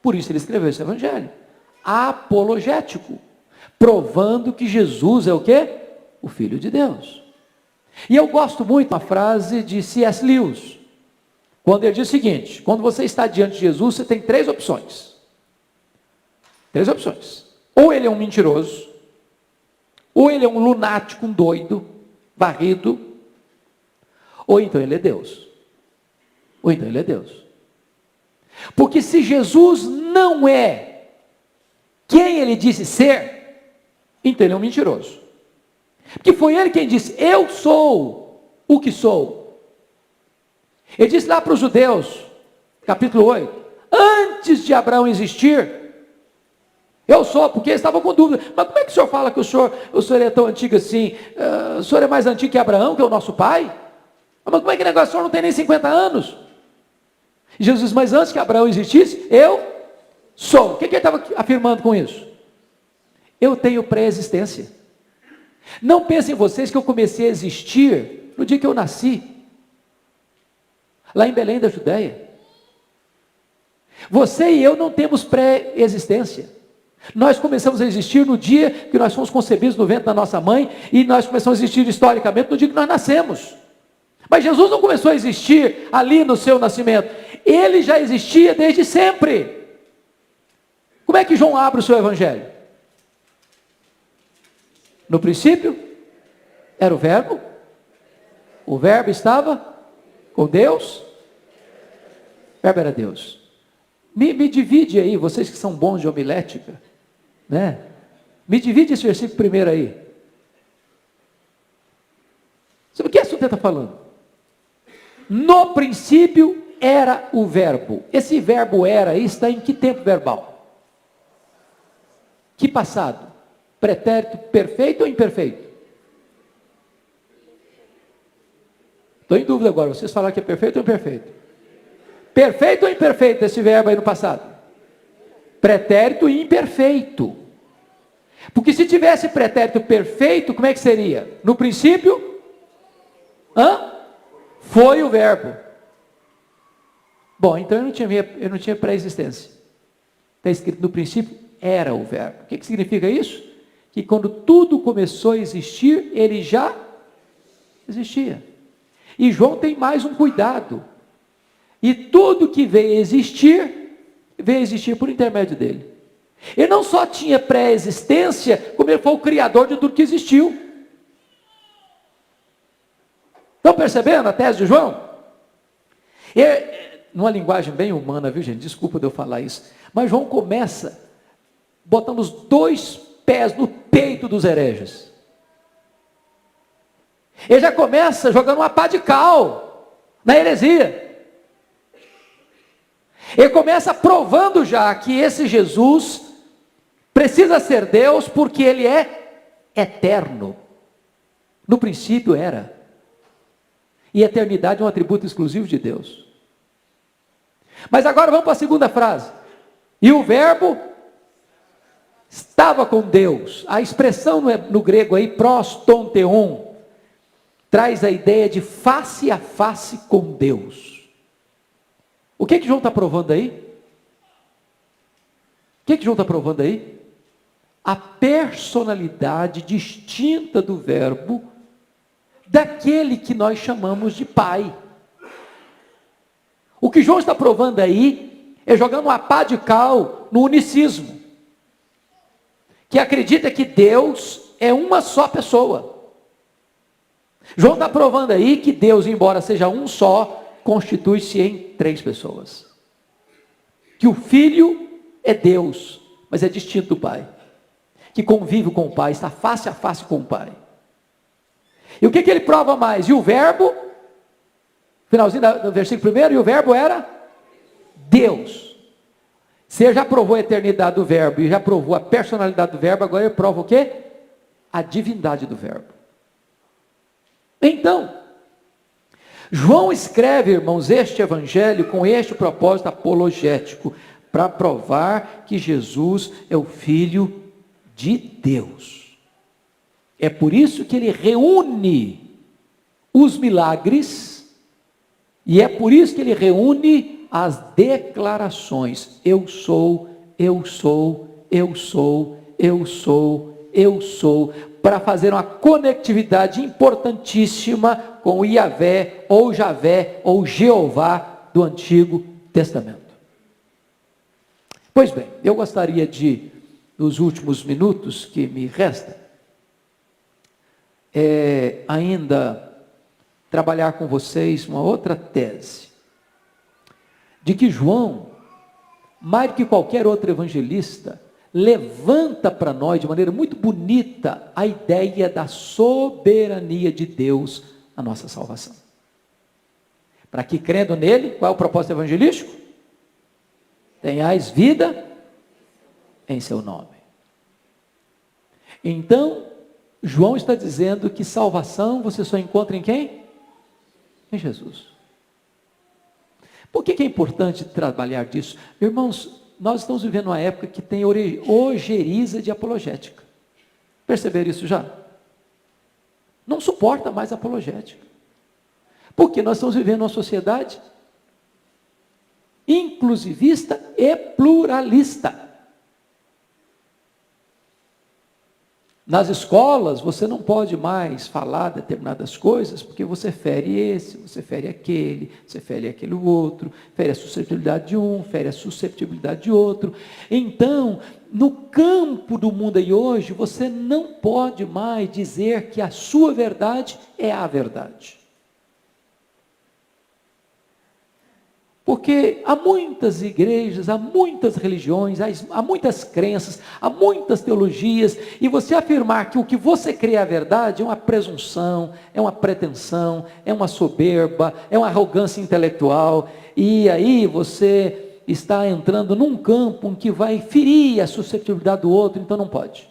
Por isso ele escreveu esse evangelho apologético, provando que Jesus é o quê? O Filho de Deus. E eu gosto muito da frase de C.S. Lewis, quando ele diz o seguinte: quando você está diante de Jesus, você tem 3 opções. 3 opções. Ou ele é um mentiroso, ou ele é um lunático, um doido, varrido, ou então ele é Deus. Ou então ele é Deus. Porque se Jesus não é quem ele disse ser, então ele é um mentiroso. Porque foi ele quem disse: eu sou o que sou. Ele disse lá para os judeus, capítulo 8, antes de Abraão existir, eu sou, porque eles estavam com dúvida. Mas como é que o senhor fala que o senhor é tão antigo assim? O senhor é mais antigo que Abraão, que é o nosso pai? Mas como é que o negócio? O senhor não tem nem 50 anos. E Jesus diz: mas antes que Abraão existisse, eu sou. O que ele estava afirmando com isso? Eu tenho pré-existência. Não pensem vocês que eu comecei a existir no dia que eu nasci, lá em Belém da Judéia. Você e eu não temos pré-existência. Nós começamos a existir no dia que nós fomos concebidos no ventre da nossa mãe, e nós começamos a existir historicamente no dia que nós nascemos. Mas Jesus não começou a existir ali no seu nascimento, ele já existia desde sempre. Como é que João abre o seu evangelho? No princípio era o verbo estava com Deus, o verbo era Deus. Me divide aí, vocês que são bons de homilética, né? Me divide esse versículo primeiro aí. Sobre que assunto ele está falando? No princípio era o verbo. Esse verbo era aí está em que tempo verbal? Que passado? Pretérito perfeito ou imperfeito? Estou em dúvida agora, vocês falaram que é perfeito ou imperfeito? Perfeito ou imperfeito esse verbo aí no passado? Pretérito imperfeito. Porque se tivesse pretérito perfeito, como é que seria? No princípio, foi o verbo. Bom, então eu não tinha pré-existência. Está escrito no princípio, era o verbo. O que significa isso? Que quando tudo começou a existir, ele já existia. E João tem mais um cuidado. E tudo que veio a existir por intermédio dele. Ele não só tinha pré-existência, como ele foi o criador de tudo que existiu. Estão percebendo a tese de João? Numa linguagem bem humana, viu gente? Desculpa de eu falar isso. Mas João começa botando os dois pés no peito dos hereges. Ele já começa jogando uma pá de cal na heresia. Ele começa provando já que esse Jesus precisa ser Deus porque ele é eterno. No princípio era. E eternidade é um atributo exclusivo de Deus. Mas agora vamos para a segunda frase. E o verbo estava com Deus. A expressão no grego aí, prostonteon, traz a ideia de face a face com Deus. O que João está provando aí? O que João está provando aí? A personalidade distinta do verbo, daquele que nós chamamos de Pai. O que João está provando aí, é jogando uma pá de cal no unicismo, que acredita que Deus é uma só pessoa. João está provando aí que Deus, embora seja um só, constitui-se em três pessoas. Que o Filho é Deus, mas é distinto do Pai. Que convive com o Pai, está face a face com o Pai. E o que ele prova mais? E o verbo, finalzinho do versículo 1, e o verbo era Deus. Você já provou a eternidade do verbo e já provou a personalidade do verbo, agora ele prova o quê? A divindade do verbo. Então, João escreve, irmãos, este evangelho com este propósito apologético, para provar que Jesus é o Filho de Deus. É por isso que ele reúne os milagres, e é por isso que ele reúne as declarações. Eu sou, eu sou, eu sou, eu sou, eu sou, para fazer uma conectividade importantíssima com o Iavé, ou Javé, ou Jeová do Antigo Testamento. Pois bem, eu gostaria de, nos últimos minutos que me restam, ainda trabalhar com vocês uma outra tese, de que João, mais do que qualquer outro evangelista, levanta para nós de maneira muito bonita a ideia da soberania de Deus na nossa salvação. Para que, crendo nele, qual é o propósito evangelístico? Tenhais vida em seu nome. Então, João está dizendo que salvação você só encontra em quem? Em Jesus. Por que é importante trabalhar disso? Irmãos, nós estamos vivendo uma época que tem ojeriza de apologética. Perceberam isso já? Não suporta mais apologética. Porque nós estamos vivendo uma sociedade inclusivista e pluralista. Nas escolas, você não pode mais falar determinadas coisas, porque você fere esse, você fere aquele, você fere aquele outro, fere a suscetibilidade de um, fere a suscetibilidade de outro. Então, no campo do mundo aí hoje, você não pode mais dizer que a sua verdade é a verdade. Porque há muitas igrejas, há muitas religiões, há muitas crenças, há muitas teologias, e você afirmar que o que você crê é a verdade é uma presunção, é uma pretensão, é uma soberba, é uma arrogância intelectual, e aí você está entrando num campo em que vai ferir a suscetibilidade do outro, então não pode.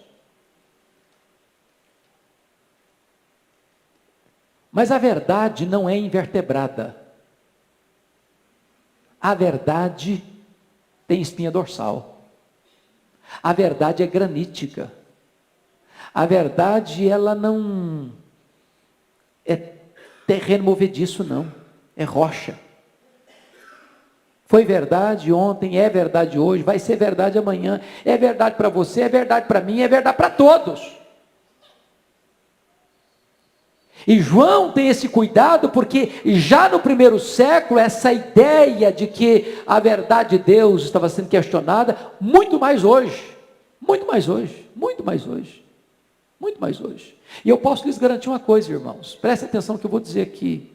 Mas a verdade não é invertebrada. A verdade tem espinha dorsal. A verdade é granítica. A verdade, ela não é terreno movediço, não. É rocha. Foi verdade ontem, é verdade hoje, vai ser verdade amanhã. É verdade para você, é verdade para mim, é verdade para todos. E João tem esse cuidado porque já no primeiro século essa ideia de que a verdade de Deus estava sendo questionada, muito mais hoje, muito mais hoje, muito mais hoje, muito mais hoje. E eu posso lhes garantir uma coisa, irmãos, preste atenção no que eu vou dizer aqui.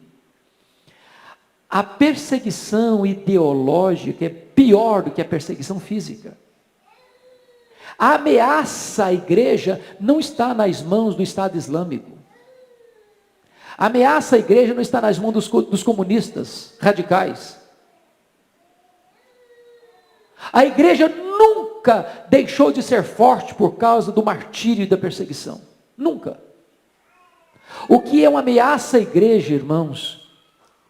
A perseguição ideológica é pior do que a perseguição física. A ameaça à igreja não está nas mãos do Estado Islâmico. A ameaça à igreja não está nas mãos dos comunistas radicais. A igreja nunca deixou de ser forte por causa do martírio e da perseguição. Nunca. O que é uma ameaça à igreja, irmãos,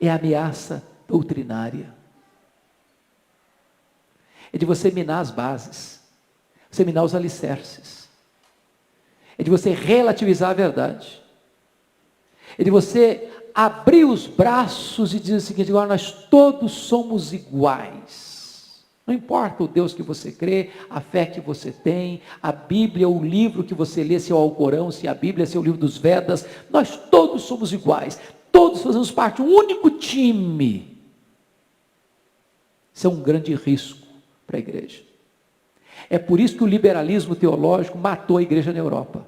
é a ameaça doutrinária. É de você minar as bases, você minar os alicerces. É de você relativizar a verdade. É de você abrir os braços e dizer o seguinte: agora nós todos somos iguais. Não importa o Deus que você crê, a fé que você tem, a Bíblia, o livro que você lê, se é o Alcorão, se é a Bíblia, se é o livro dos Vedas, nós todos somos iguais. Todos fazemos parte de um único time. Isso é um grande risco para a igreja. É por isso que o liberalismo teológico matou a igreja na Europa.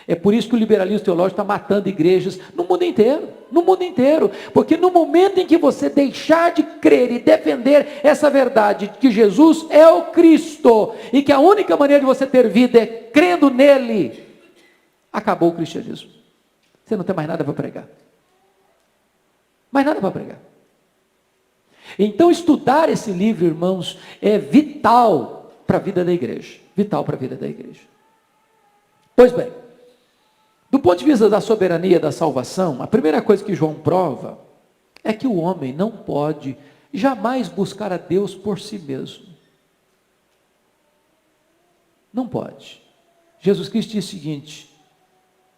É por isso que o liberalismo teológico está matando igrejas no mundo inteiro, porque no momento em que você deixar de crer e defender essa verdade, de que Jesus é o Cristo, e que a única maneira de você ter vida é crendo nele, acabou o cristianismo. Você não tem mais nada para pregar. Mais nada para pregar. Então estudar esse livro, irmãos, é vital para a vida da igreja. Vital para a vida da igreja. Pois bem, do ponto de vista da soberania da salvação, a primeira coisa que João prova é que o homem não pode jamais buscar a Deus por si mesmo. Não pode. Jesus Cristo diz o seguinte,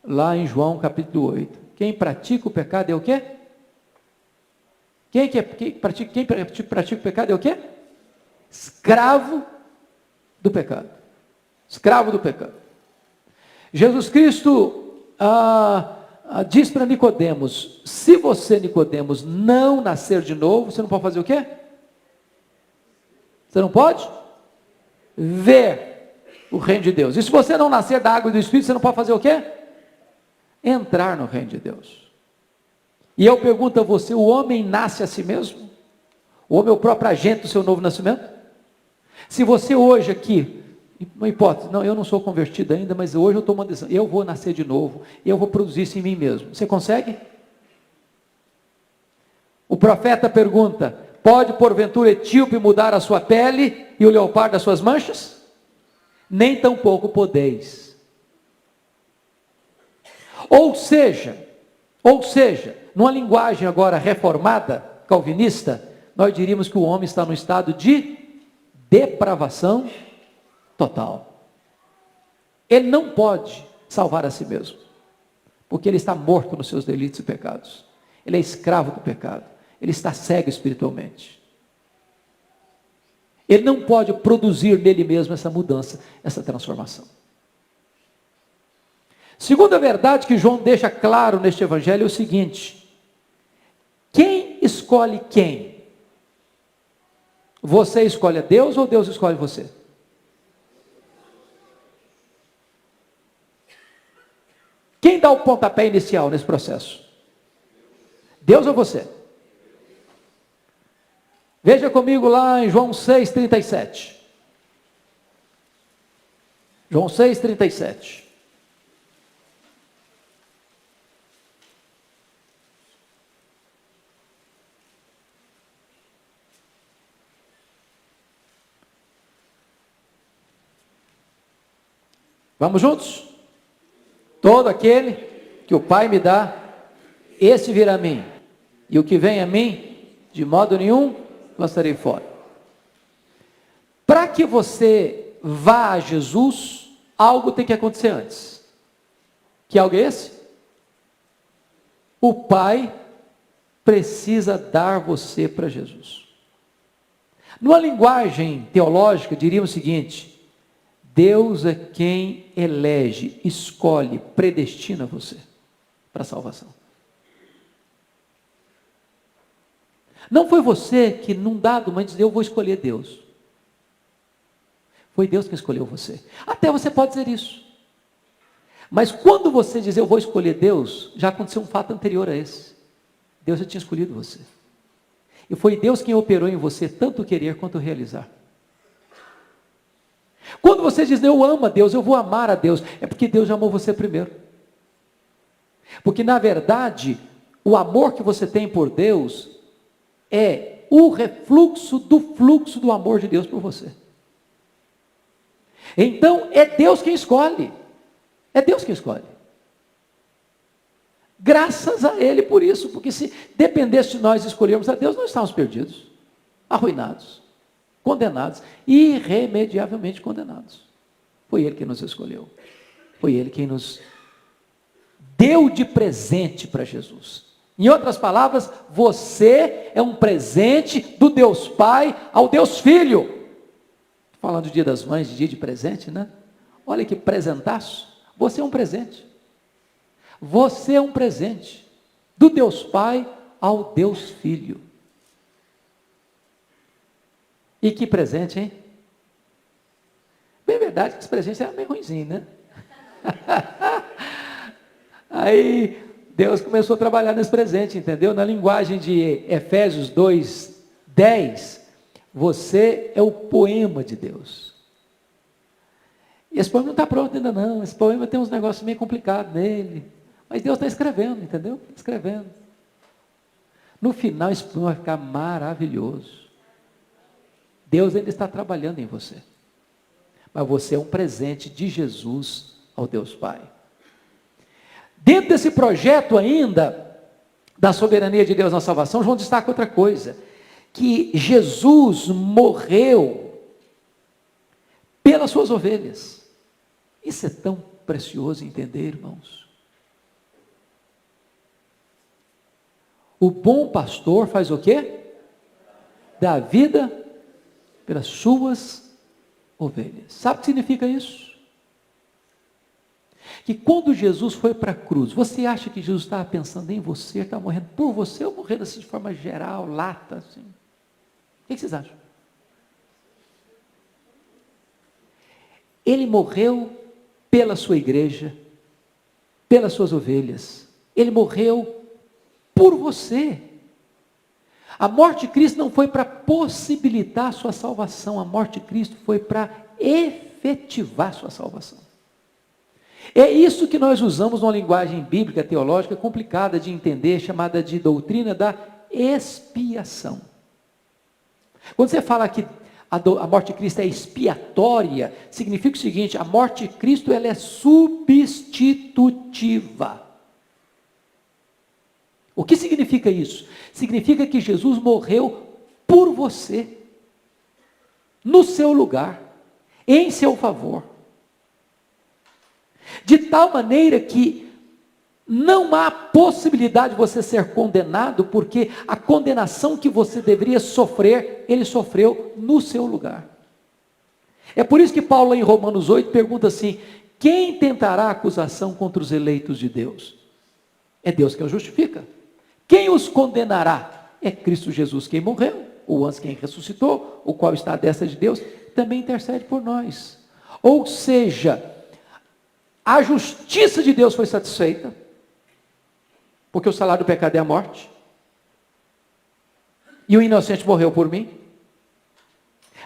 lá em João capítulo 8, quem pratica o pecado é o quê? Quem pratica o pecado é o quê? Escravo do pecado. Escravo do pecado. Jesus Cristo diz para Nicodemos: se você, Nicodemos, não nascer de novo, você não pode fazer o quê? Você não pode ver o reino de Deus. E se você não nascer da água e do Espírito, você não pode fazer o quê? Entrar no reino de Deus. E eu pergunto a você: o homem nasce a si mesmo? O homem é o próprio agente do seu novo nascimento? Se você hoje aqui, uma hipótese, não, eu não sou convertido ainda, mas hoje eu tomo uma decisão, eu vou nascer de novo, eu vou produzir isso em mim mesmo. Você consegue? O profeta pergunta: pode porventura etíope mudar a sua pele e o leopardo as suas manchas? Nem tampouco podeis. Ou seja, numa linguagem agora reformada, calvinista, nós diríamos que o homem está no estado de depravação total. Ele não pode salvar a si mesmo, porque ele está morto nos seus delitos e pecados. Ele é escravo do pecado. Ele está cego espiritualmente. Ele não pode produzir nele mesmo essa mudança, essa transformação. Segunda verdade que João deixa claro neste evangelho é o seguinte: quem escolhe quem? Você escolhe a Deus ou Deus escolhe você? Quem dá o pontapé inicial nesse processo? Deus ou você? Veja comigo lá em João 6,37. João 6,37. Vamos juntos? Todo aquele que o Pai me dá, esse virá a mim. E o que vem a mim, de modo nenhum, lançarei fora. Para que você vá a Jesus, algo tem que acontecer antes. Que algo é esse? O Pai precisa dar você para Jesus. Numa linguagem teológica, diria o seguinte: Deus é quem elege, escolhe, predestina você para a salvação. Não foi você que num dado momento disse: eu vou escolher Deus. Foi Deus que escolheu você. Até você pode dizer isso. Mas quando você diz eu vou escolher Deus, já aconteceu um fato anterior a esse. Deus já tinha escolhido você. E foi Deus quem operou em você tanto querer quanto realizar. Quando você diz eu amo a Deus, eu vou amar a Deus, é porque Deus já amou você primeiro. Porque na verdade, o amor que você tem por Deus é o refluxo do fluxo do amor de Deus por você. Então, é Deus quem escolhe. É Deus quem escolhe. Graças a Ele por isso, porque se dependesse de nós escolhermos a Deus, nós estávamos perdidos, arruinados, condenados, irremediavelmente condenados. Foi Ele quem nos escolheu. Foi Ele quem nos deu de presente para Jesus. Em outras palavras, você é um presente do Deus Pai ao Deus Filho. Falando do Dia das Mães, de dia de presente, né? Olha que presentaço. Você é um presente. Você é um presente do Deus Pai ao Deus Filho. E que presente, hein? Bem verdade que esse presente era meio ruimzinho, né? Aí Deus começou a trabalhar nesse presente, entendeu? Na linguagem de Efésios 2:10, você é o poema de Deus. E esse poema não está pronto ainda não, esse poema tem uns negócios meio complicados nele, mas Deus está escrevendo, entendeu? Escrevendo. No final esse poema vai ficar maravilhoso. Deus ainda está trabalhando em você. Mas você é um presente de Jesus ao Deus Pai. Dentro desse projeto ainda, da soberania de Deus na salvação, João destaca outra coisa, que Jesus morreu pelas suas ovelhas. Isso é tão precioso entender, irmãos. O bom pastor faz o quê? Dá a vida pelas suas ovelhas. Sabe o que significa isso? Que quando Jesus foi para a cruz, você acha que Jesus estava pensando em você, estava morrendo por você, ou morrendo assim de forma geral, lata, assim? O que vocês acham? Ele morreu pela sua igreja, pelas suas ovelhas. Ele morreu por você. A morte de Cristo não foi para possibilitar a sua salvação, a morte de Cristo foi para efetivar a sua salvação. É isso que nós usamos numa linguagem bíblica, teológica, complicada de entender, chamada de doutrina da expiação. Quando você fala que a morte de Cristo é expiatória, significa o seguinte: a morte de Cristo ela é substitutiva. O que significa isso? Significa que Jesus morreu por você, no seu lugar, em seu favor. De tal maneira que Não há possibilidade de você ser condenado, porque a condenação que você deveria sofrer, ele sofreu no seu lugar. É por isso que Paulo, em Romanos 8, pergunta assim: quem tentará acusação contra os eleitos de Deus? É Deus quem os justifica. Quem os condenará? É Cristo Jesus quem morreu, o antes quem ressuscitou, o qual está à destra de Deus, também intercede por nós. Ou seja, a justiça de Deus foi satisfeita, porque o salário do pecado é a morte, e o inocente morreu por mim,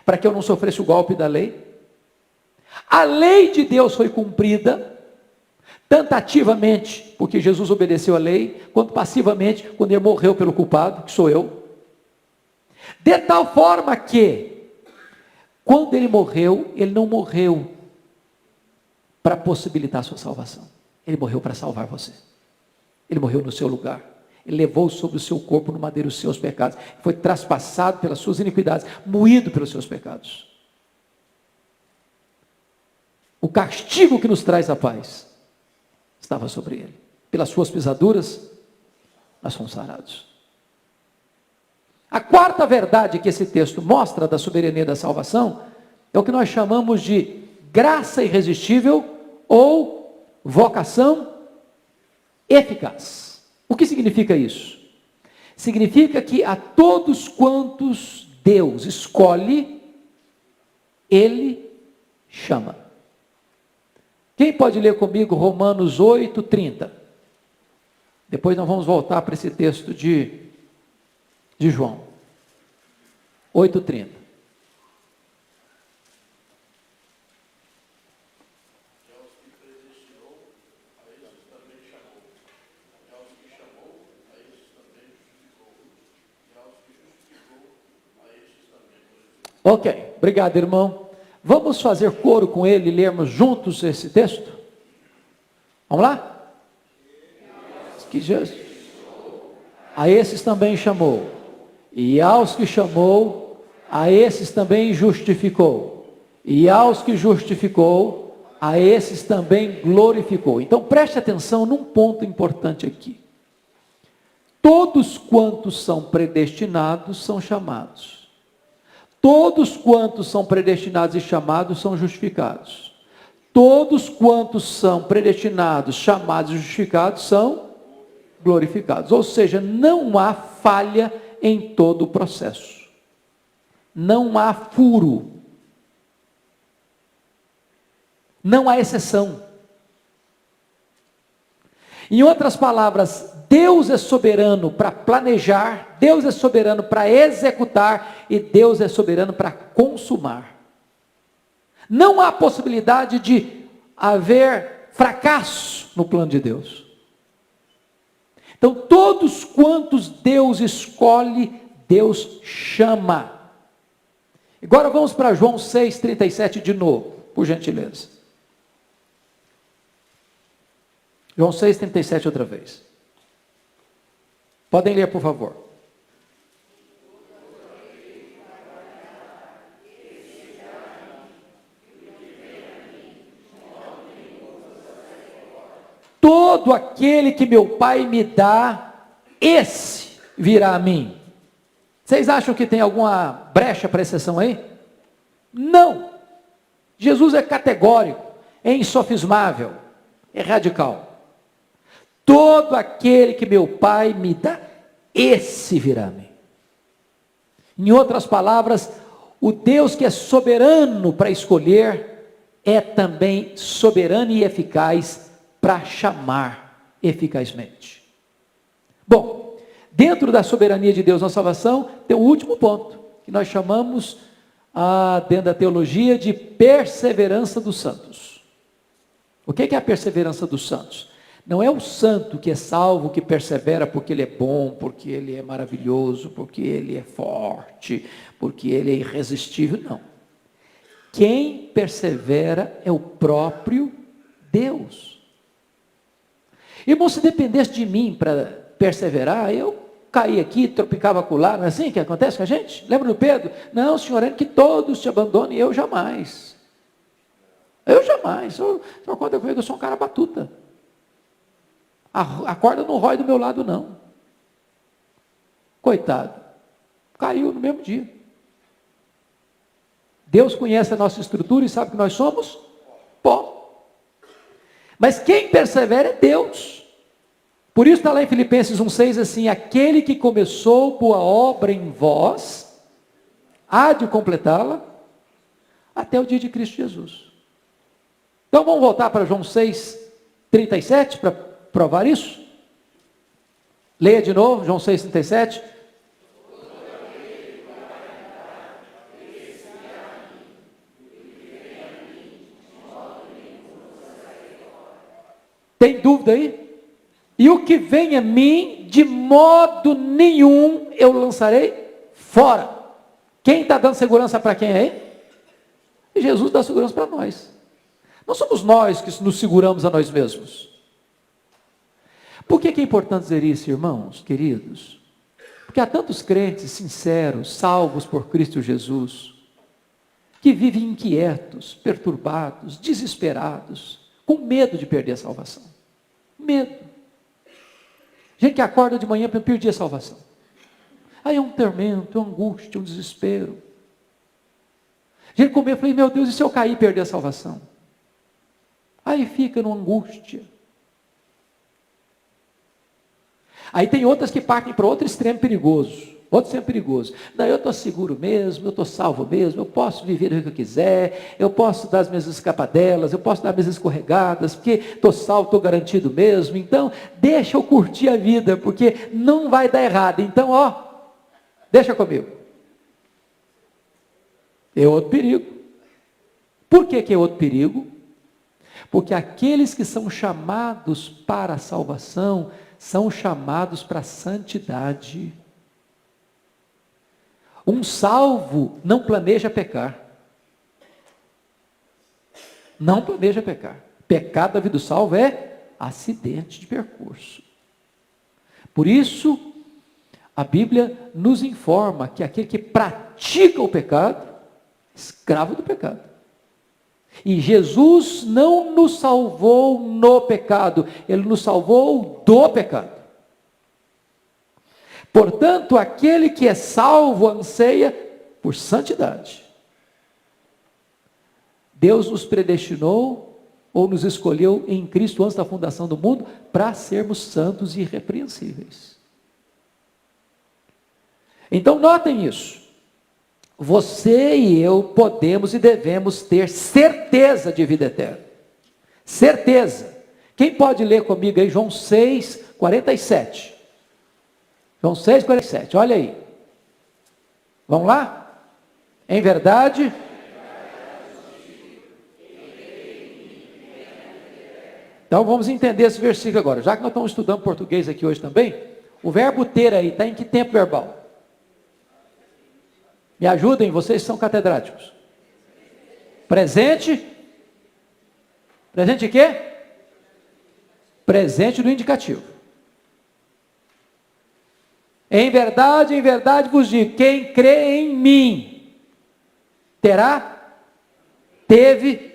para que eu não sofresse o golpe da lei. A lei de Deus foi cumprida, tanto ativamente, porque Jesus obedeceu a lei, quanto passivamente, quando ele morreu pelo culpado, que sou eu. De tal forma que, quando ele morreu, ele não morreu para possibilitar a sua salvação. Ele morreu para salvar você. Ele morreu no seu lugar. Ele levou sobre o seu corpo no madeiro os seus pecados. Foi traspassado pelas suas iniquidades, moído pelos seus pecados. O castigo que nos traz a paz estava sobre ele. Pelas suas pisaduras, nós fomos sarados. A quarta verdade que esse texto mostra da soberania da salvação é o que nós chamamos de graça irresistível ou vocação eficaz. O que significa isso? Significa que a todos quantos Deus escolhe, Ele chama. Quem pode ler comigo Romanos 8, 30? Depois nós vamos voltar para esse texto de João. 8, 30. Ok, obrigado, irmão. Vamos fazer coro com ele e lermos juntos esse texto? Vamos lá? Que Jesus, a esses também chamou, e aos que chamou, a esses também justificou, e aos que justificou, a esses também glorificou. Então preste atenção num ponto importante aqui. Todos quantos são predestinados são chamados. Todos quantos são predestinados e chamados são justificados. Todos quantos são predestinados, chamados e justificados são glorificados. Ou seja, não há falha em todo o processo. Não há furo. Não há exceção. Em outras palavras, Deus é soberano para planejar, Deus é soberano para executar e Deus é soberano para consumar. Não há possibilidade de haver fracasso no plano de Deus. Então, todos quantos Deus escolhe, Deus chama. Agora vamos para João 6,37 de novo, por gentileza. João 6,37 outra vez. Podem ler, por favor. Todo aquele que meu Pai me dá, esse virá a mim. Vocês acham que tem alguma brecha para exceção aí? Não. Jesus é categórico, é insofismável, é radical. Todo aquele que meu Pai me dá, esse virá a mim. Em outras palavras, o Deus que é soberano para escolher, é também soberano e eficaz para chamar eficazmente. Bom, dentro da soberania de Deus na salvação, tem o último ponto, que nós chamamos, dentro da teologia, de perseverança dos santos. O que é a perseverança dos santos? Não é o santo que é salvo, que persevera porque ele é bom, porque ele é maravilhoso, porque ele é forte, porque ele é irresistível, não. Quem persevera é o próprio Deus. Irmão, se dependesse de mim para perseverar, eu caía aqui, tropicava acolá, não é assim que acontece com a gente? Lembra do Pedro? Não, Senhor, é que todos te abandonem, eu jamais. Eu jamais. Senhor, conta comigo, eu sou um cara batuta. A corda não rói do meu lado, não. Coitado. Caiu no mesmo dia. Deus conhece a nossa estrutura e sabe que nós somos pó. Mas quem persevera é Deus. Por isso está lá em Filipenses 1,6 assim: aquele que começou boa obra em vós, há de completá-la até o dia de Cristo Jesus. Então vamos voltar para João 6,37 para provar isso? Leia de novo, João 6,37. Tem dúvida aí? E o que vem a mim, de modo nenhum eu lançarei fora. Quem está dando segurança para quem aí? Jesus dá segurança para nós. Não somos nós que nos seguramos a nós mesmos. Por que é importante dizer isso, irmãos, queridos? Porque há tantos crentes sinceros, salvos por Cristo Jesus, que vivem inquietos, perturbados, desesperados, com medo de perder a salvação. Medo. Gente que acorda de manhã para perder a salvação. Aí é um tormento, é uma angústia, um desespero. Gente com medo, eu falei, meu Deus, e se eu cair e perder a salvação? Aí fica numa angústia. Aí tem outras que partem para outro extremo perigoso. Outro extremo perigoso. Não, eu estou seguro mesmo, eu estou salvo mesmo, eu posso viver o que eu quiser, eu posso dar as minhas escapadelas, eu posso dar as minhas escorregadas, porque estou salvo, estou garantido mesmo. Então, deixa eu curtir a vida, porque não vai dar errado. Então, deixa comigo. É outro perigo. Por que é outro perigo? Porque aqueles que são chamados para a salvação, são chamados para a santidade. Um salvo não planeja pecar. Não planeja pecar. Pecado da vida do salvo é acidente de percurso. Por isso, a Bíblia nos informa que aquele que pratica o pecado, escravo do pecado. E Jesus não nos salvou no pecado, Ele nos salvou do pecado. Portanto, aquele que é salvo anseia por santidade. Deus nos predestinou ou nos escolheu em Cristo antes da fundação do mundo para sermos santos e irrepreensíveis. Então notem isso. Você e eu podemos e devemos ter certeza de vida eterna. Certeza. Quem pode ler comigo aí João 6:47? João 6:47, olha aí. Vamos lá? Em verdade. Então vamos entender esse versículo agora. Já que nós estamos estudando português aqui hoje também, o verbo ter aí está em que tempo verbal? Me ajudem, vocês são catedráticos. Presente. Presente de quê? Presente do indicativo. Em verdade vos digo, quem crê em mim, terá, teve,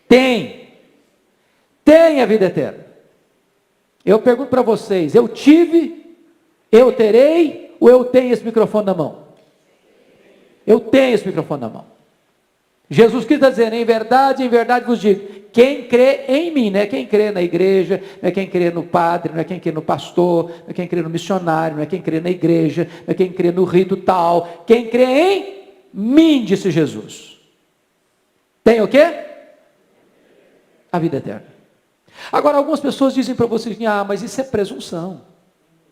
tem a vida eterna. Eu pergunto para vocês, eu tive, eu terei, ou eu tenho esse microfone na mão? Eu tenho esse microfone na mão. Jesus Cristo está dizendo, em verdade vos digo, quem crê em mim, não é quem crê na igreja, não é quem crê no padre, não é quem crê no pastor, não é quem crê no missionário, não é quem crê na igreja, não é quem crê no rito tal, quem crê em mim, disse Jesus. Tem o quê? A vida eterna. Agora, algumas pessoas dizem para vocês, mas isso é presunção,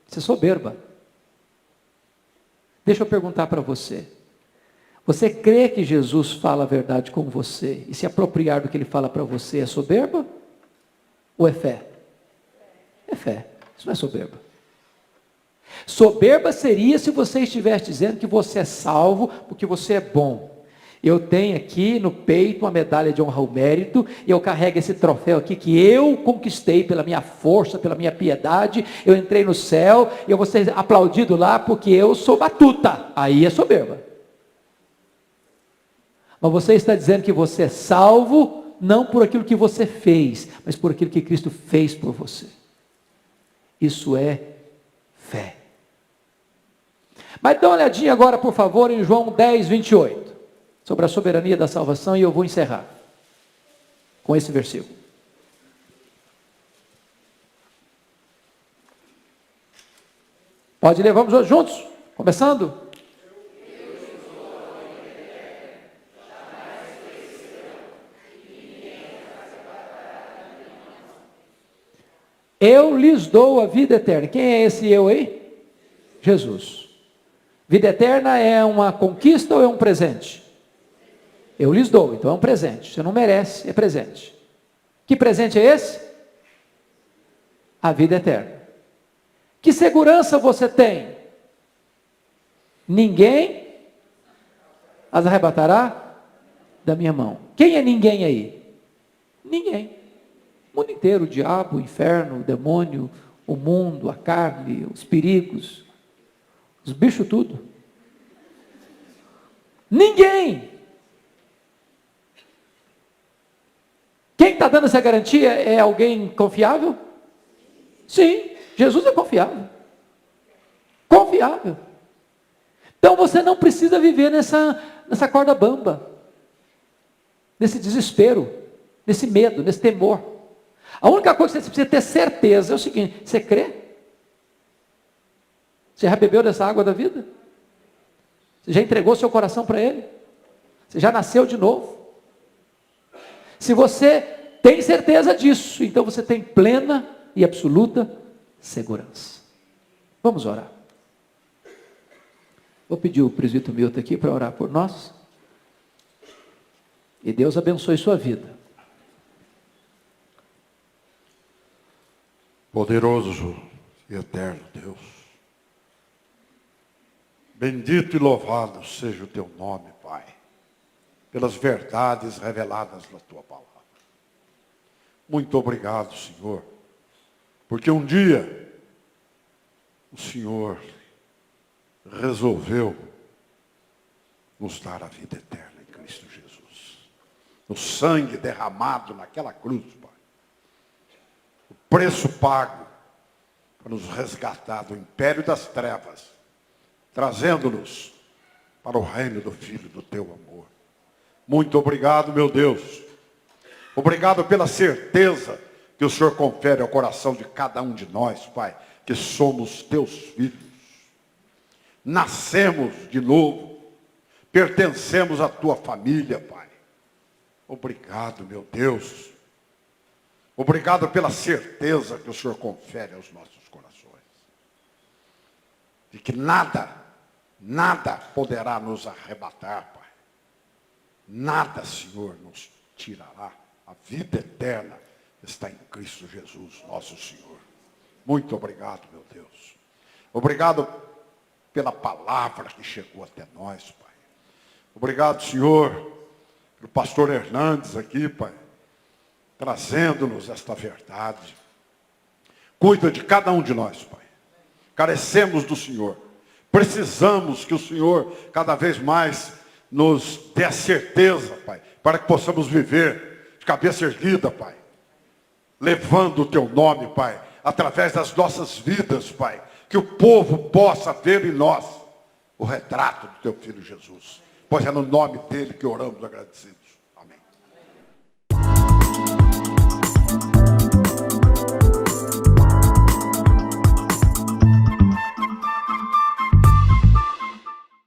isso é soberba. Deixa eu perguntar para você. Você crê que Jesus fala a verdade com você e se apropriar do que ele fala para você é soberba? Ou é fé? É fé, isso não é soberba. Soberba seria se você estivesse dizendo que você é salvo porque você é bom. Eu tenho aqui no peito uma medalha de honra ao mérito, e eu carrego esse troféu aqui que eu conquistei pela minha força, pela minha piedade, eu entrei no céu, e eu vou ser aplaudido lá porque eu sou batuta. Aí é soberba. Mas você está dizendo que você é salvo, não por aquilo que você fez, mas por aquilo que Cristo fez por você. Isso é fé. Mas dá uma olhadinha agora, por favor, em João 10, 28, sobre a soberania da salvação, e eu vou encerrar com esse versículo. Pode ler, vamos juntos, começando. Eu lhes dou a vida eterna. Quem é esse eu aí? Jesus. Vida eterna é uma conquista ou é um presente? Eu lhes dou, então é um presente. Você não merece, é presente. Que presente é esse? A vida eterna. Que segurança você tem? Ninguém as arrebatará da minha mão. Quem é ninguém aí? Ninguém. O mundo inteiro, o diabo, o inferno, o demônio, o mundo, a carne, os perigos, os bichos tudo. Ninguém. Quem está dando essa garantia é alguém confiável? Sim, Jesus é confiável. Confiável. Então você não precisa viver nessa corda bamba, nesse desespero, nesse medo, nesse temor. A única coisa que você precisa ter certeza é o seguinte: você crê? Você já bebeu dessa água da vida? Você já entregou seu coração para Ele? Você já nasceu de novo? Se você tem certeza disso, então você tem plena e absoluta segurança. Vamos orar. Vou pedir o presbítero Milton aqui para orar por nós. E Deus abençoe sua vida. Poderoso e eterno Deus, bendito e louvado seja o teu nome, Pai, pelas verdades reveladas na tua palavra. Muito obrigado, Senhor, porque um dia o Senhor resolveu nos dar a vida eterna em Cristo Jesus. O sangue derramado naquela cruz, Pai. O preço pago para nos resgatar do império das trevas, trazendo-nos para o reino do Filho do teu amor. Muito obrigado, meu Deus. Obrigado pela certeza que o Senhor confere ao coração de cada um de nós, Pai, que somos teus filhos. Nascemos de novo, pertencemos à tua família, Pai. Obrigado, meu Deus. Obrigado pela certeza que o Senhor confere aos nossos corações. De que nada poderá nos arrebatar, Pai. Nada, Senhor, nos tirará. A vida eterna está em Cristo Jesus, nosso Senhor. Muito obrigado, meu Deus. Obrigado pela palavra que chegou até nós, Pai. Obrigado, Senhor, pelo pastor Hernandes aqui, Pai, trazendo-nos esta verdade. Cuida de cada um de nós, Pai. Carecemos do Senhor. Precisamos que o Senhor cada vez mais nos dê a certeza, Pai, para que possamos viver de cabeça erguida, Pai, levando o teu nome, Pai, através das nossas vidas, Pai, que o povo possa ver em nós o retrato do teu Filho Jesus, pois é no nome dele que oramos agradecidos.